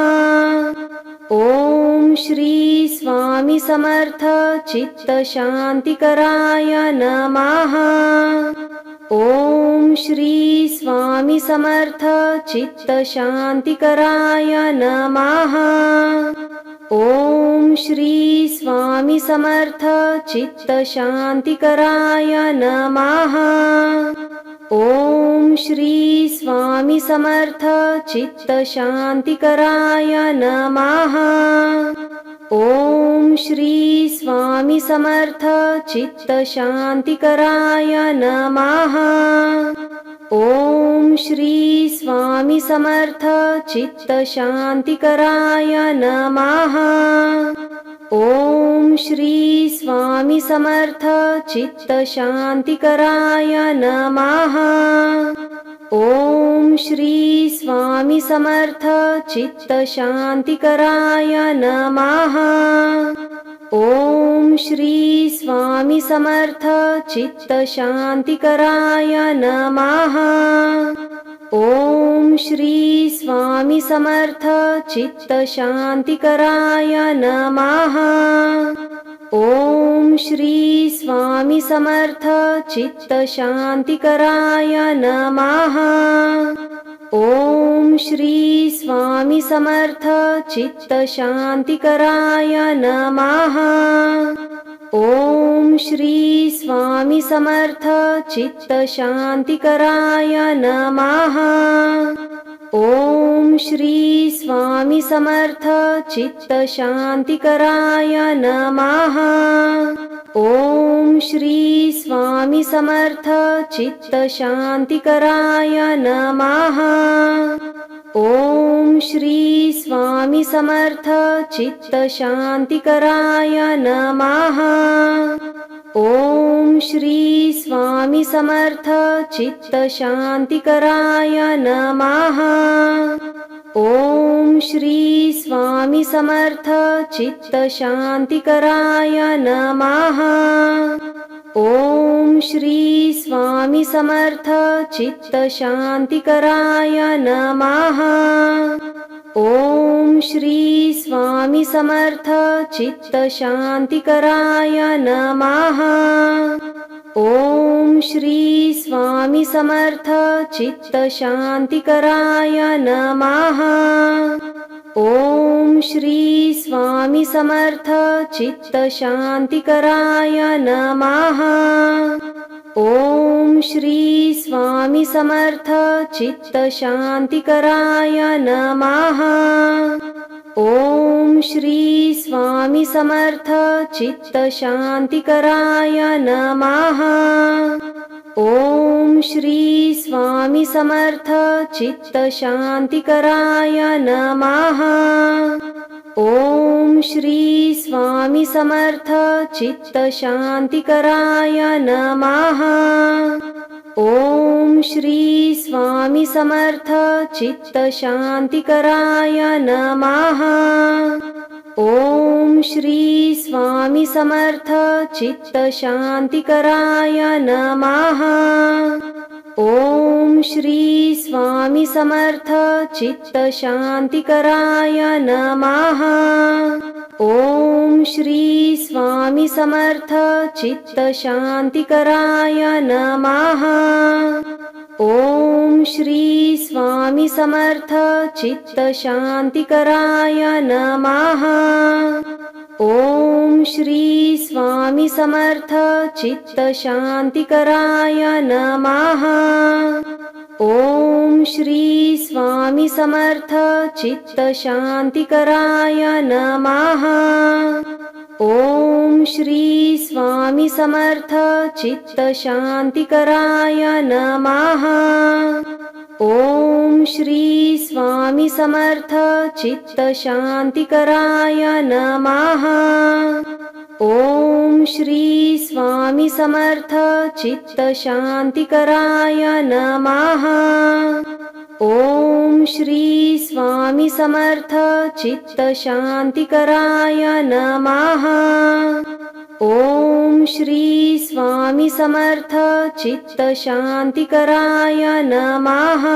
Speaker 1: ओम श्री स्वामी समर्थ चित्त शांतिकराय नमः। ओम श्री स्वामी समर्थ चित्त शांतिकराय नमः। ओम श्री स्वामी समर्थ चित्त शांतिकराय नमः। ओम श्री स्वामी समर्थ चित्त शांतिकराय नमः। ओम श्री स्वामी समर्थ चित्त शांतिकराय नमः। ओम श्री स्वामी समर्थ चित्त शांतिकराय नमः। ओम श्री स्वामी समर्थ चित्त शांतिकराय नमः। ओम श्री स्वामी समर्थ चित्त शांतिकराय नमः। ओम श्री स्वामी समर्थ चित्त शांतिकराय नमः। ओम श्री स्वामी समर्थ चित्त शांतिकराय नमः। ओम श्री स्वामी समर्थ चित्त शांतिकराय नमः। ओम श्री स्वामी समर्थ चित्त शांतिकराय नमः। ओम श्री स्वामी समर्थ चित्त शांतिकराय नमः। ओम श्री स्वामी समर्थ चित्त शांतिकराय नमः। ओम श्री स्वामी समर्थ चित्त शांतिकराय नमः। ओम श्री स्वामी समर्थ चित्त शांतिकराय नमः। ओम श्री स्वामी समर्थ चित्त शांतिकराय नमः। ओम श्री स्वामी समर्थ चित्त शांतिकराय नमः। ओम श्री स्वामी समर्थ चित्त शांतिकराय नमः। ओम श्री स्वामी समर्थ चित्त शांतिकराय नमः। ओम श्री स्वामी समर्थ चित्त शांतिकराय नमः। ओम श्री स्वामी समर्थ चित्त शांतिकराय नमः। ओम श्री स्वामी समर्थ चित्त शांतिकराय नमः। ओम श्री स्वामी समर्थ चित्त शांतिकराय नमः। ओम श्री स्वामी समर्थ चित्त शांतिकराय नमः। ओम श्री स्वामी समर्थ चित्त शांतिकराय नमः। ओम श्री स्वामी समर्थ चित्त शांतिकराय नमः। ओम श्री स्वामी समर्थ चित्त शांतिकराय नमः। ओम श्री स्वामी समर्थ चित्त शांतिकराय नमः। ओम श्री स्वामी समर्थ चित्त शांतिकराय नमः। ओम श्री स्वामी समर्थ चित्त शांतिकराय नमः। ओम श्री स्वामी समर्थ चित्त शांतिकराय नमः। ओम श्री स्वामी समर्थ चित्त शांतिकराय नमः। ओम श्री स्वामी समर्थ चित्त शांतिकराय नमः। ओम श्री स्वामी समर्थ चित्त शांतिकराय नमः। ओम श्री स्वामी समर्थ चित्त शांतिकराय नमः। ओम श्री स्वामी समर्थ चित्त शांतिकराय नमः। ओम श्री स्वामी समर्थ चित्त शांतिकराय नमः।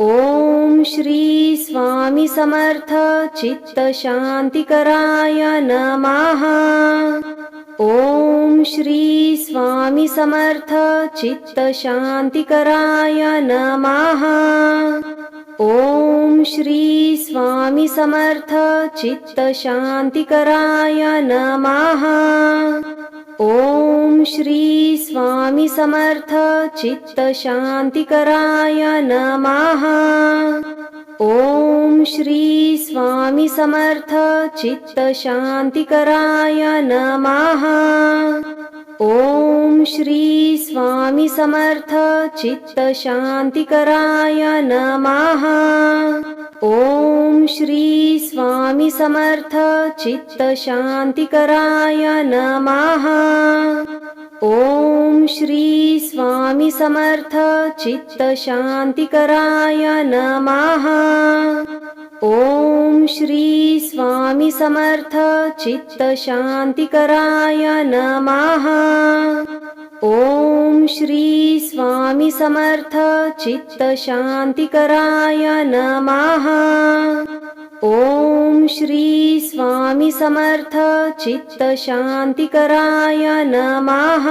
Speaker 1: ओम श्री स्वामी समर्थ चित्त शांतिकराय नमः। ओम श्री स्वामी समर्थ चित्त शांतिकराय नमः। ओम श्री स्वामी समर्थ चित्त शांतिकराय नमः। ओम श्री स्वामी समर्थ चित्त शांतिकराय नमः। ओम श्री स्वामी समर्थ चित्त शांतिकराय नमः। ओम श्री स्वामी समर्थ चित्त शांतिकराय नमः। ओम श्री स्वामी समर्थ चित्त शांतिकराय नमः। ओम श्री स्वामी समर्थ चित्त शांतिकराय नमः। ओम श्री स्वामी समर्थ चित्त शांतिकराय नमः। ओम श्री स्वामी समर्थ चित्त शांतिकराय नमः। ओम श्री स्वामी समर्थ चित्त शांतिकराय नमः।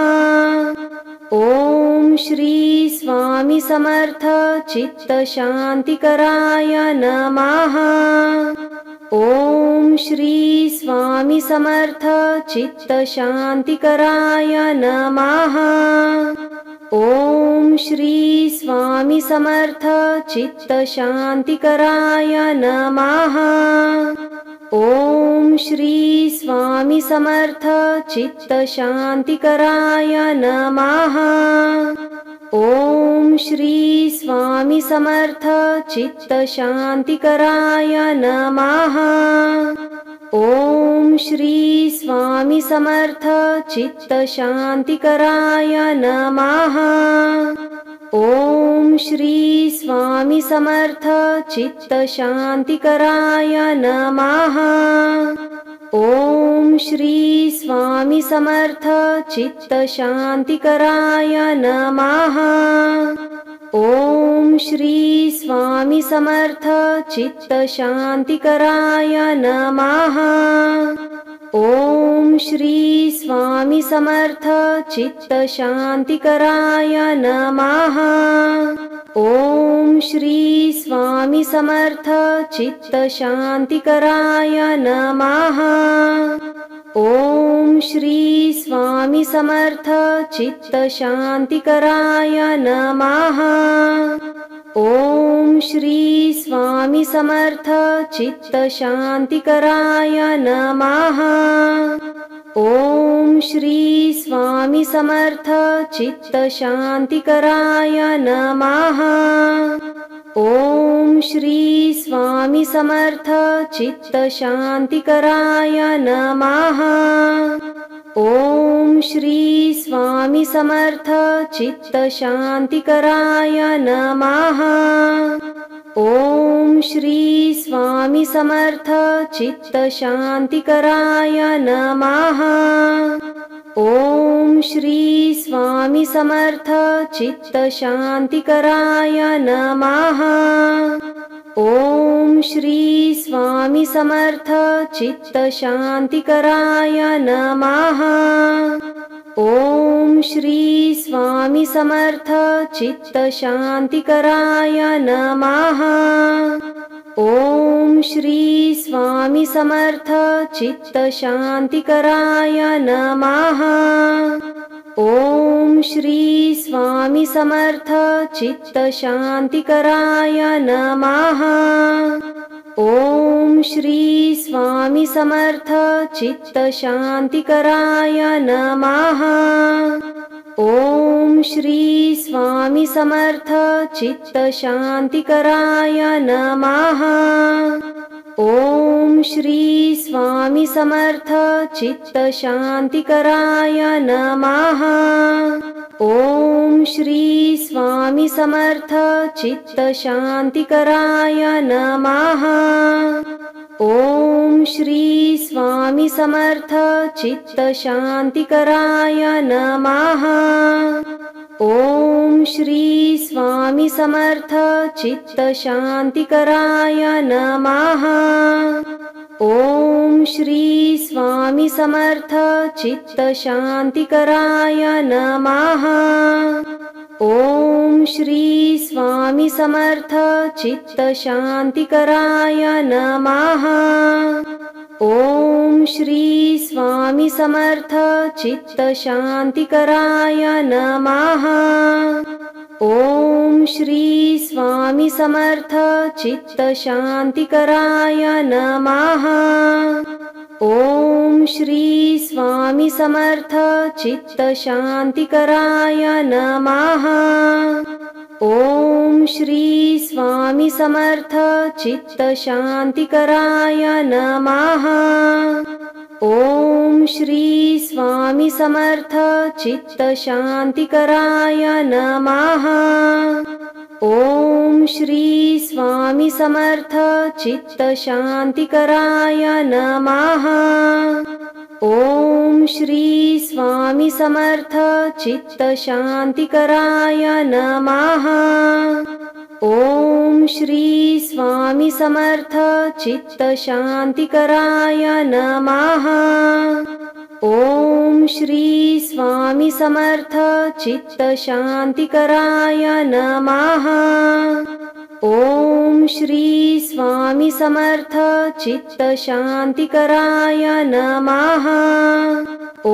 Speaker 1: ओम श्री स्वामी समर्थ चित्त शांतिकराय नमः। ओम श्री स्वामी समर्थ चित्त शांतिकराय नमः। ओम श्री स्वामी समर्थ चित्त शांतिकराय नमः। ओम श्री स्वामी समर्थ चित्त शांतिकराय नमः। ओम श्री स्वामी समर्थ चित्त शांतिकराय नमः। ओम श्री स्वामी समर्थ चित्त शांतिकराय नमः। ओम श्री स्वामी समर्थ चित्त शांतिकराय नमः। ओम श्री स्वामी समर्थ चित्त शांतिकराय नमः। ओम श्री स्वामी समर्थ चित्त शांतिकराय नमः। ओम श्री स्वामी समर्थ चित्त शांतिकराय नमः। ओम श्री स्वामी समर्थ चित्त शांतिकराय नमः। ओम श्री स्वामी समर्थ चित्त शांतिकराय नमः। ओम श्री स्वामी समर्थ चित्त शांतिकराय नमः। ओम श्री स्वामी समर्थ चित्त शांतिकराय नमः। ओम श्री स्वामी समर्थ चित्त शांतिकराय नमः। ओम श्री स्वामी समर्थ चित्त शांतिकराय नमः। ओम श्री स्वामी समर्थ चित्त शांतिकराय नमः। ओम श्री स्वामी समर्थ चित्त शांतिकराय नमः। ओम श्री स्वामी समर्थ चित्त शांतिकराय नमः। ओम श्री स्वामी समर्थ चित्त शांतिकराय नमः। ओम श्री स्वामी समर्थ चित्त शांतिकराय नमः। ओम श्री स्वामी समर्थ चित्त शांतिकराय नमः। ओम श्री स्वामी समर्थ चित्त शांतिकराय नमः। ओम श्री स्वामी समर्थ चित्त शांतिकराय नमः। ओम श्री स्वामी समर्थ चित्त शांतिकराय नमः। ओम श्री स्वामी समर्थ चित्त शांतिकराय नमः। ओम श्री स्वामी समर्थ चित्त शांतिकराय नमः। ओम श्री स्वामी समर्थ चित्त शांतिकराय नमः। ओम श्री स्वामी समर्थ चित्त शांतिकराय नमः। ओम श्री स्वामी समर्थ चित्त शांतिकराय नमः। ओम श्री स्वामी समर्थ चित्त शांतिकराय नमः। ओम श्री स्वामी समर्थ चित्त शांतिकराय नमः। ओम श्री स्वामी समर्थ चित्त शांतिकराय नमः। ओम श्री स्वामी समर्थ चित्त शांतिकराय नमः। ओम श्री स्वामी समर्थ चित्त शांतिकराय नमः। ओम श्री स्वामी समर्थ चित्त शांतिकराय नमः। ओम श्री स्वामी समर्थ चित्त शांतिकराय नमः। ओम श्री स्वामी समर्थ चित्त शांतिकराय नमः। ओम श्री स्वामी समर्थ चित्त शांतिकराय नमः। ओम श्री स्वामी समर्थ चित्त शांतिकराय नमः।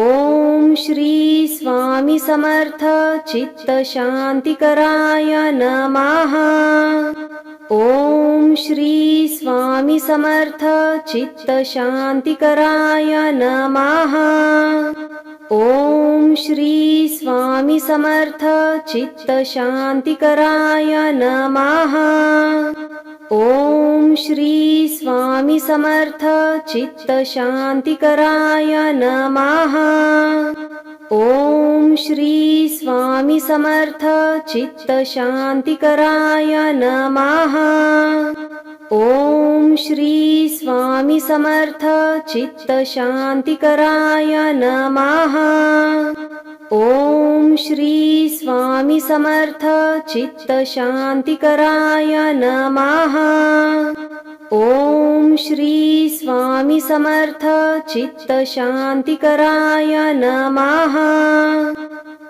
Speaker 1: ओम श्री स्वामी समर्थ चित्त शांतिकराय नमः। ओम श्री स्वामी समर्थ चित्त शांतिकराय नमः। ओम श्री स्वामी समर्थ चित्त शांतिकराय नमः। ओम श्री स्वामी समर्थ चित्त शांतिकराय नमः। ओम श्री स्वामी समर्थ चित्त शांतिकराय नमः। ओम श्री स्वामी समर्थ चित्त शांतिकराय नमः। ओम श्री स्वामी समर्थ चित्त शांतिकराय नमः। ओम श्री स्वामी समर्थ चित्त शांतिकराय नमः।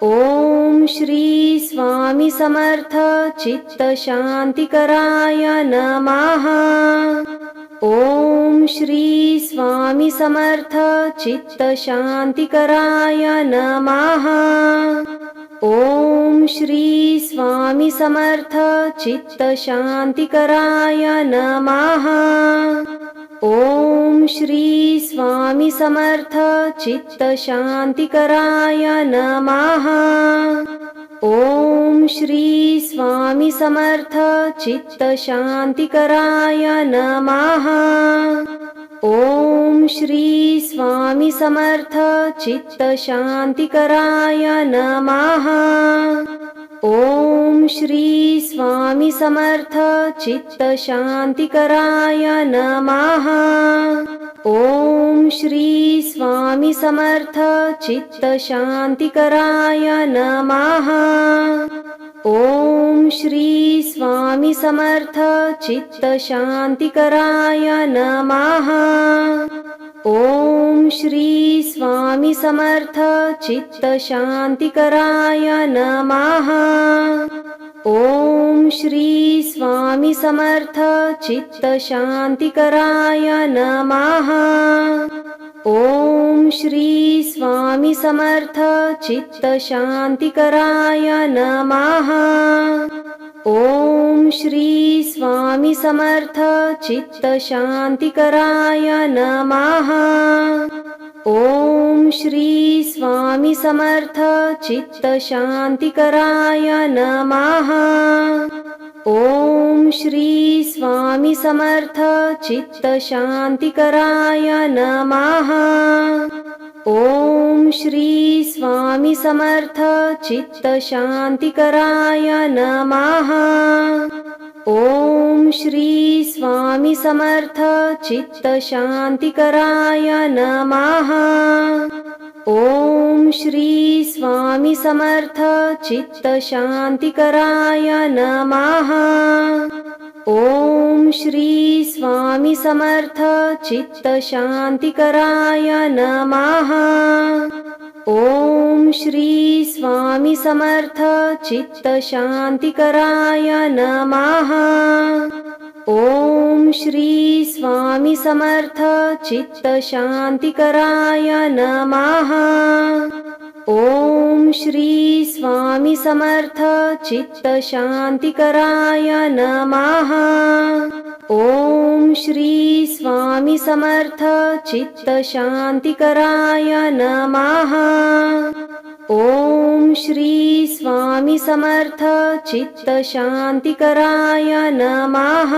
Speaker 1: ओम श्री स्वामी समर्थ चित्त शांतिकराय नमः। ओम श्री स्वामी समर्थ चित्त शांतिकराय नमः। ओम श्री स्वामी समर्थ चित्त शांतिकराय नमः। ओम श्री स्वामी समर्थ चित्त शांतिकराय नमः। ओम श्री स्वामी समर्थ चित्त शांतिकराय नमः। ओम श्री स्वामी समर्थ चित्त शांतिकराय नमः। ओम श्री स्वामी समर्थ चित्त शांतिकराय नमः। ओम श्री स्वामी समर्थ चित्त शांतिकराय नमः। ओम श्री स्वामी समर्थ चित्त शांतिकराय नमः। ओम श्री स्वामी समर्थ चित्त शांतिकराय नमः। ओम श्री स्वामी समर्थ चित्त शांतिकराय नमः। ओम श्री स्वामी समर्थ चित्त शांतिकराय नमः। ओम श्री स्वामी स्वामी समर्थ चित्त शांतिकराय नमः। ओम श्री स्वामी समर्थ चित्त शांतिकराय नमः। ओम श्री स्वामी समर्थ चित्त शांतिकराय नमः। ओम श्री स्वामी समर्थ चित्त शांतिकराय नमः। ओम श्री स्वामी समर्थ चित्त शांतिकराय नमः। ओम श्री स्वामी समर्थ चित्त शांतिकराय नमः। ओम श्री स्वामी समर्थ चित्त शांतिकराय नमः। ओम श्री स्वामी समर्थ चित्त शांतिकराय नमः। ओम श्री स्वामी समर्थ चित्त शांतिकराय नमः। ओम श्री स्वामी समर्थ चित्त शांतिकराय नमः। ओम श्री स्वामी समर्थ चित्त शांतिकराय नमः। ओम श्री स्वामी समर्थ चित्त शांतिकराय नमः।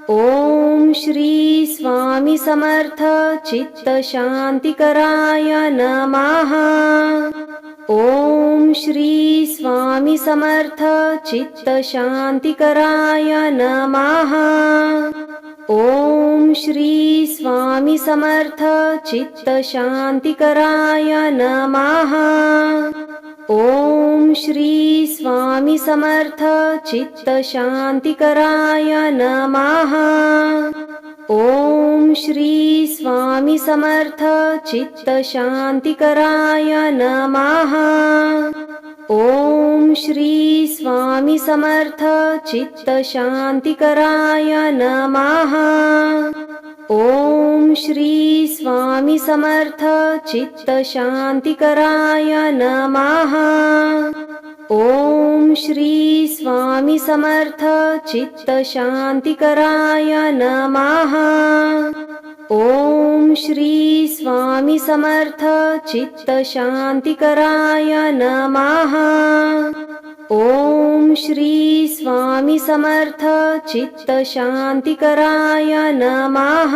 Speaker 1: ओम श्री स्वामी समर्थ चित्त शांतिकराय नमः। ओम श्री स्वामी समर्थ चित्त शांतिकराय नमः। ओम श्री स्वामी समर्थ चित्त शांतिकराय नमः। ओम श्री स्वामी समर्थ चित्त शांतिकराय नमः। ओम श्री स्वामी समर्थ चित्त शांतिकराय नमः। ओम श्री स्वामी समर्थ चित्त शांतिकराय नमः। ओम श्री स्वामी समर्थ चित्त शांतिकराय नमः। ओम श्री स्वामी समर्थ चित्त शांतिकराय नमः। ओम श्री स्वामी समर्थ चित्त शांतिकराय नमः। ओम श्री स्वामी समर्थ चित्त शांतिकराय नमः।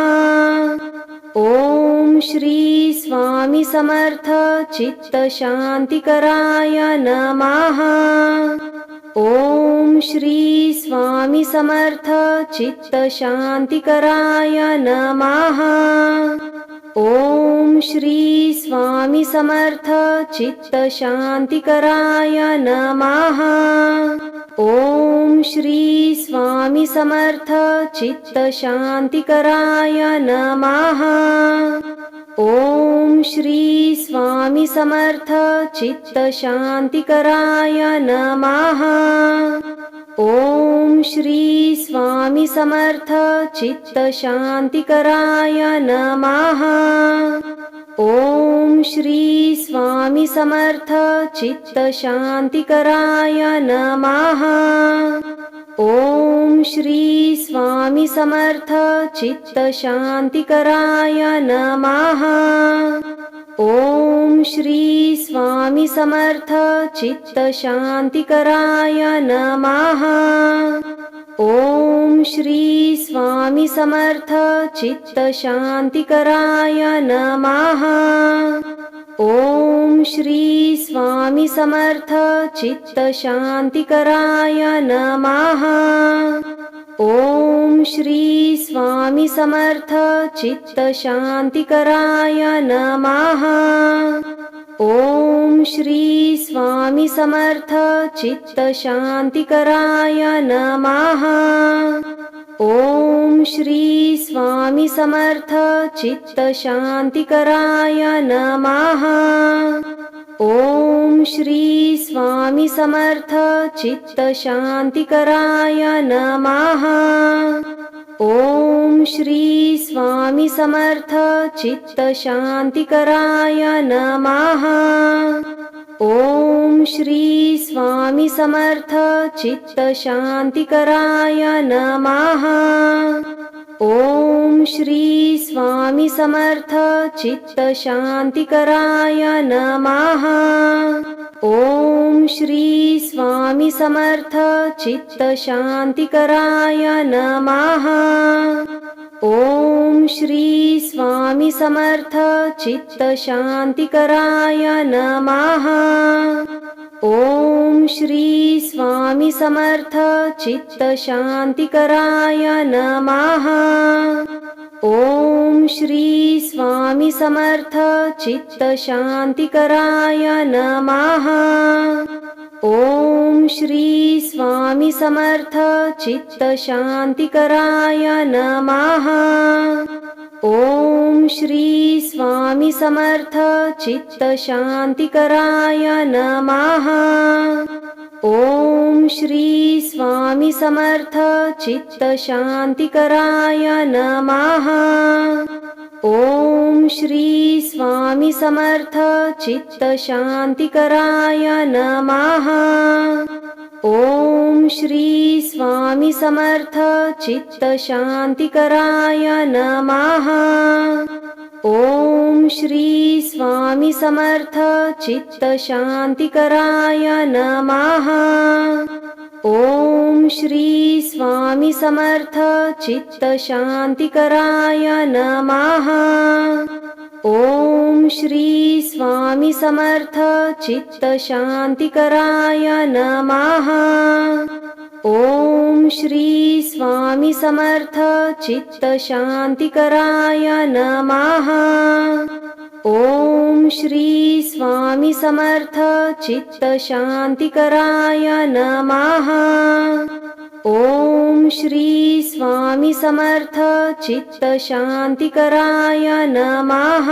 Speaker 1: ओम श्री स्वामी समर्थ चित्त शांतिकराय नमः। ओम श्री स्वामी समर्थ चित्त शांतिकराय नमः। ओम श्री स्वामी समर्थ चित्त शांतिकराय नमः। ओम श्री स्वामी समर्थ चित्त शांतिकराय नमः। ओम श्री स्वामी समर्थ चित्त शांतिकराय नमः। ओम श्री स्वामी समर्थ चित्त शांतिकराय नमः। ओम श्री स्वामी समर्थ चित्त शांतिकराय नमः। ओम श्री स्वामी समर्थ चित्त शांतिकराय नमः। ओम श्री स्वामी समर्थ चित्त शांतिकराय नमः। ओम श्री स्वामी समर्थ चित्त शांतिकराय नमः। ओम श्री स्वामी समर्थ चित्त शांतिकराय नमः। ओम श्री स्वामी समर्थ चित्त शांतिकराय नमः। ओम श्री स्वामी समर्थ चित्त शांतिकराय नमः। ओम श्री स्वामी समर्थ चित्त शांतिकराय नमः। ओम श्री स्वामी समर्थ चित्त शांतिकराय नमः। ओम श्री स्वामी समर्थ चित्त शांतिकराय नमः। ओम श्री स्वामी समर्थ चित्त शांतिकराय नमः। ओम श्री स्वामी समर्थ चित्त शांतिकराय नमः। ओम श्री स्वामी समर्थ चित्त शांतिकराय नमः। ओम श्री स्वामी समर्थ चित्त शांतिकराय नमः। ओम श्री स्वामी समर्थ चित्त शांतिकराय नमः। ओम श्री स्वामी समर्थ चित्त शांतिकराय नमः। ओम श्री स्वामी समर्थ चित्त शांतिकराय नमः। ओम श्री स्वामी समर्थ चित्त शांतिकराय नमः। ओम श्री स्वामी समर्थ चित्त शांतिकराय नमः। ओम श्री स्वामी समर्थ चित्त शांतिकराय नमः। ओम श्री स्वामी समर्थ चित्त शांतिकराय नमः। ओम श्री स्वामी समर्थ चित्त शांतिकराय नमः। ओम श्री स्वामी समर्थ चित्त शांतिकराय नमः। ओम श्री स्वामी समर्थ चित्त शांतिकराय नमः। ओम श्री स्वामी समर्थ चित्त शांतिकराय नमः। ओम श्री स्वामी समर्थ चित्त शांतिकराय नमः। ओम श्री स्वामी समर्थ चित्त शांतिकराय नमः।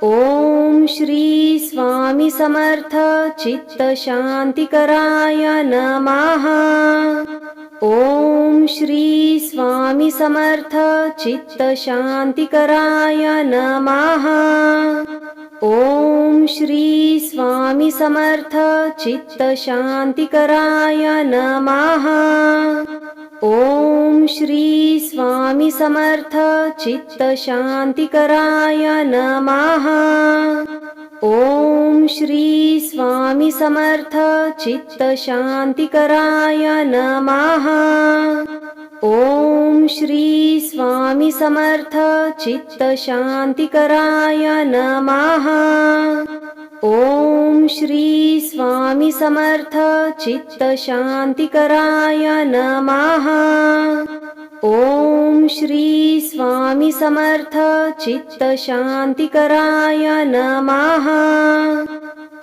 Speaker 1: ओम श्री स्वामी समर्थ चित्त शांतिकराय नमः। ओम श्री स्वामी समर्थ चित्त शांतिकराय नमः। ओम श्री स्वामी समर्थ चित्त शांतिकराय नमः। ओम श्री स्वामी समर्थ चित्त शांतिकराय नमः। ओम श्री स्वामी समर्थ चित्त शांतिकराय नमः। ओम श्री स्वामी समर्थ चित्त शांतिकराय नमः। ओम श्री स्वामी समर्थ चित्त शांतिकराय नमः। ओम श्री स्वामी समर्थ चित्त शांतिकराय नमः।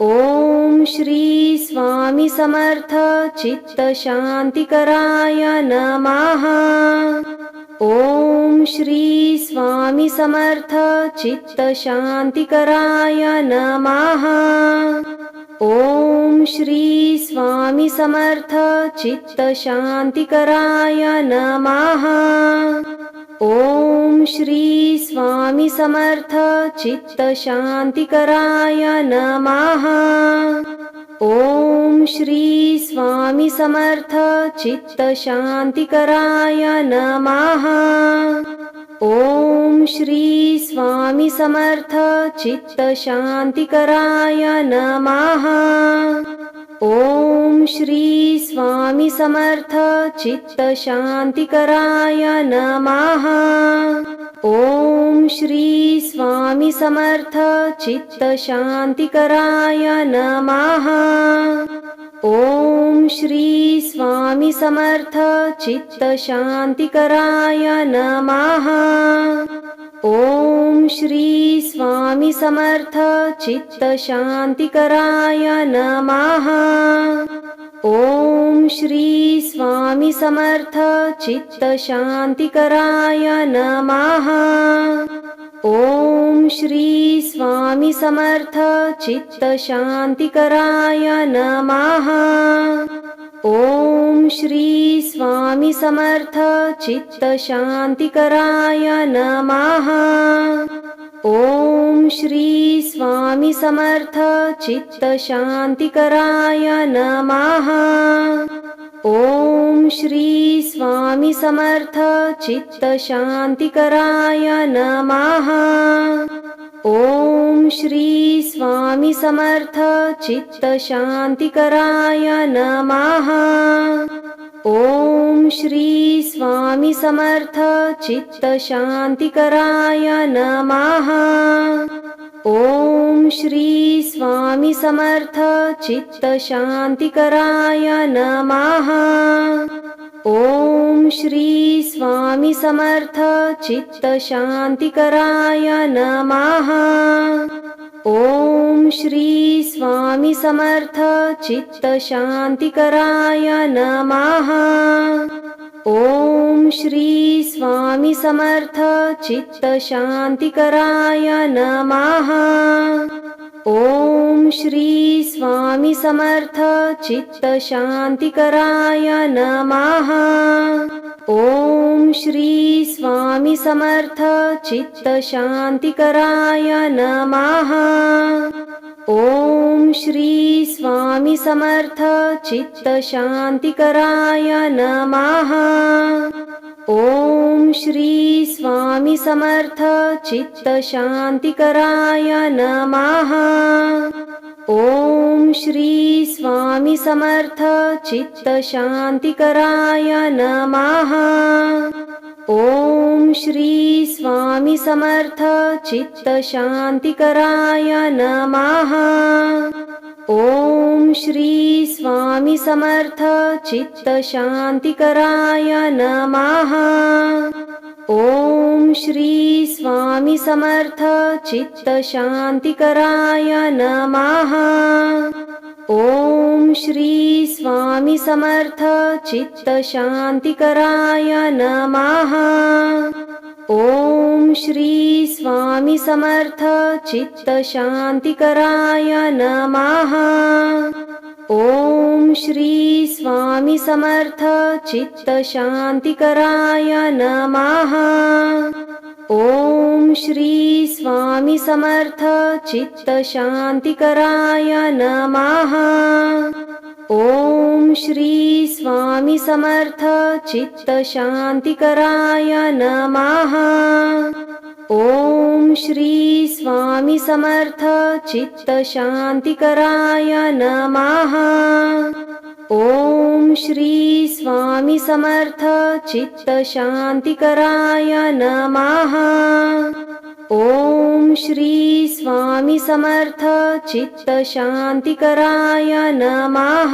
Speaker 1: ओम श्री स्वामी समर्थ चित्त शांतिकराय नमः। ओम श्री स्वामी समर्थ चित्त शांतिकराय नमः। ओम श्री स्वामी समर्थ चित्त शांतिकराय नमः। ओम श्री स्वामी समर्थ चित्त शांतिकराय नमः। ओम श्री स्वामी समर्थ चित्त शांतिकराय नमः। ओम श्री स्वामी समर्थ चित्त शांतिकराय नमः। ओम श्री स्वामी समर्थ चित्त शांतिकराय नमः। ओम श्री स्वामी समर्थ चित्त शांतिकराय नमः। ओम श्री स्वामी समर्थ चित्त शांतिकराय नमः। ओम श्री स्वामी समर्थ चित्त शांतिकराय नमः। ओम श्री स्वामी समर्थ चित्त शांतिकराय नमः। ओम श्री स्वामी समर्थ चित्त शांतिकराय नमः। ओम श्री स्वामी समर्थ चित्त शांतिकराय नमः। ओम श्री स्वामी समर्थ चित्त शांतिकराय नमः। ओम श्री स्वामी समर्थ चित्त शांतिकराय नमः। ओम श्री स्वामी समर्थ चित्त शांतिकराय नमः। ओम श्री स्वामी समर्थ चित्त शांतिकराय नमः। ओम श्री स्वामी समर्थ चित्त शांतिकराय नमः। ओम श्री स्वामी समर्थ चित्त शांतिकराय नमः। ओम श्री स्वामी समर्थ चित्त शांतिकराय नमः। ओम श्री स्वामी समर्थ चित्त शांतिकराय नमः। ओम श्री स्वामी समर्थ चित्त शांतिकराय नमः। ओम श्री स्वामी समर्थ चित्त शांतिकराय नमः। ओम श्री स्वामी समर्थ चित्त शांतिकराय नमः। ओम श्री स्वामी समर्थ चित्त शांतिकराय नमः। ओम श्री स्वामी समर्थ चित्त शांतिकराय नमः। ओम श्री स्वामी समर्थ चित्त शांतिकराय नमः। ओम श्री स्वामी समर्थ चित्त शांतिकराय नमः। ओम श्री स्वामी समर्थ चित्त शांतिकराय नमः। ओम श्री स्वामी समर्थ चित्त शांतिकराय नमः। ओम श्री स्वामी समर्थ चित्त शांतिकराय नमः। ओम श्री स्वामी समर्थ चित्त शांतिकराय नमः। ओम श्री स्वामी समर्थ चित्त शांतिकराय नमः। ओम श्री स्वामी समर्थ चित्त शांतिकराय नमः। ओम श्री स्वामी समर्थ चित्त शांतिकराय नमः। ओम श्री स्वामी समर्थ चित्त शांतिकराय नमः। ओम श्री स्वामी समर्थ चित्त शांतिकराय नमः।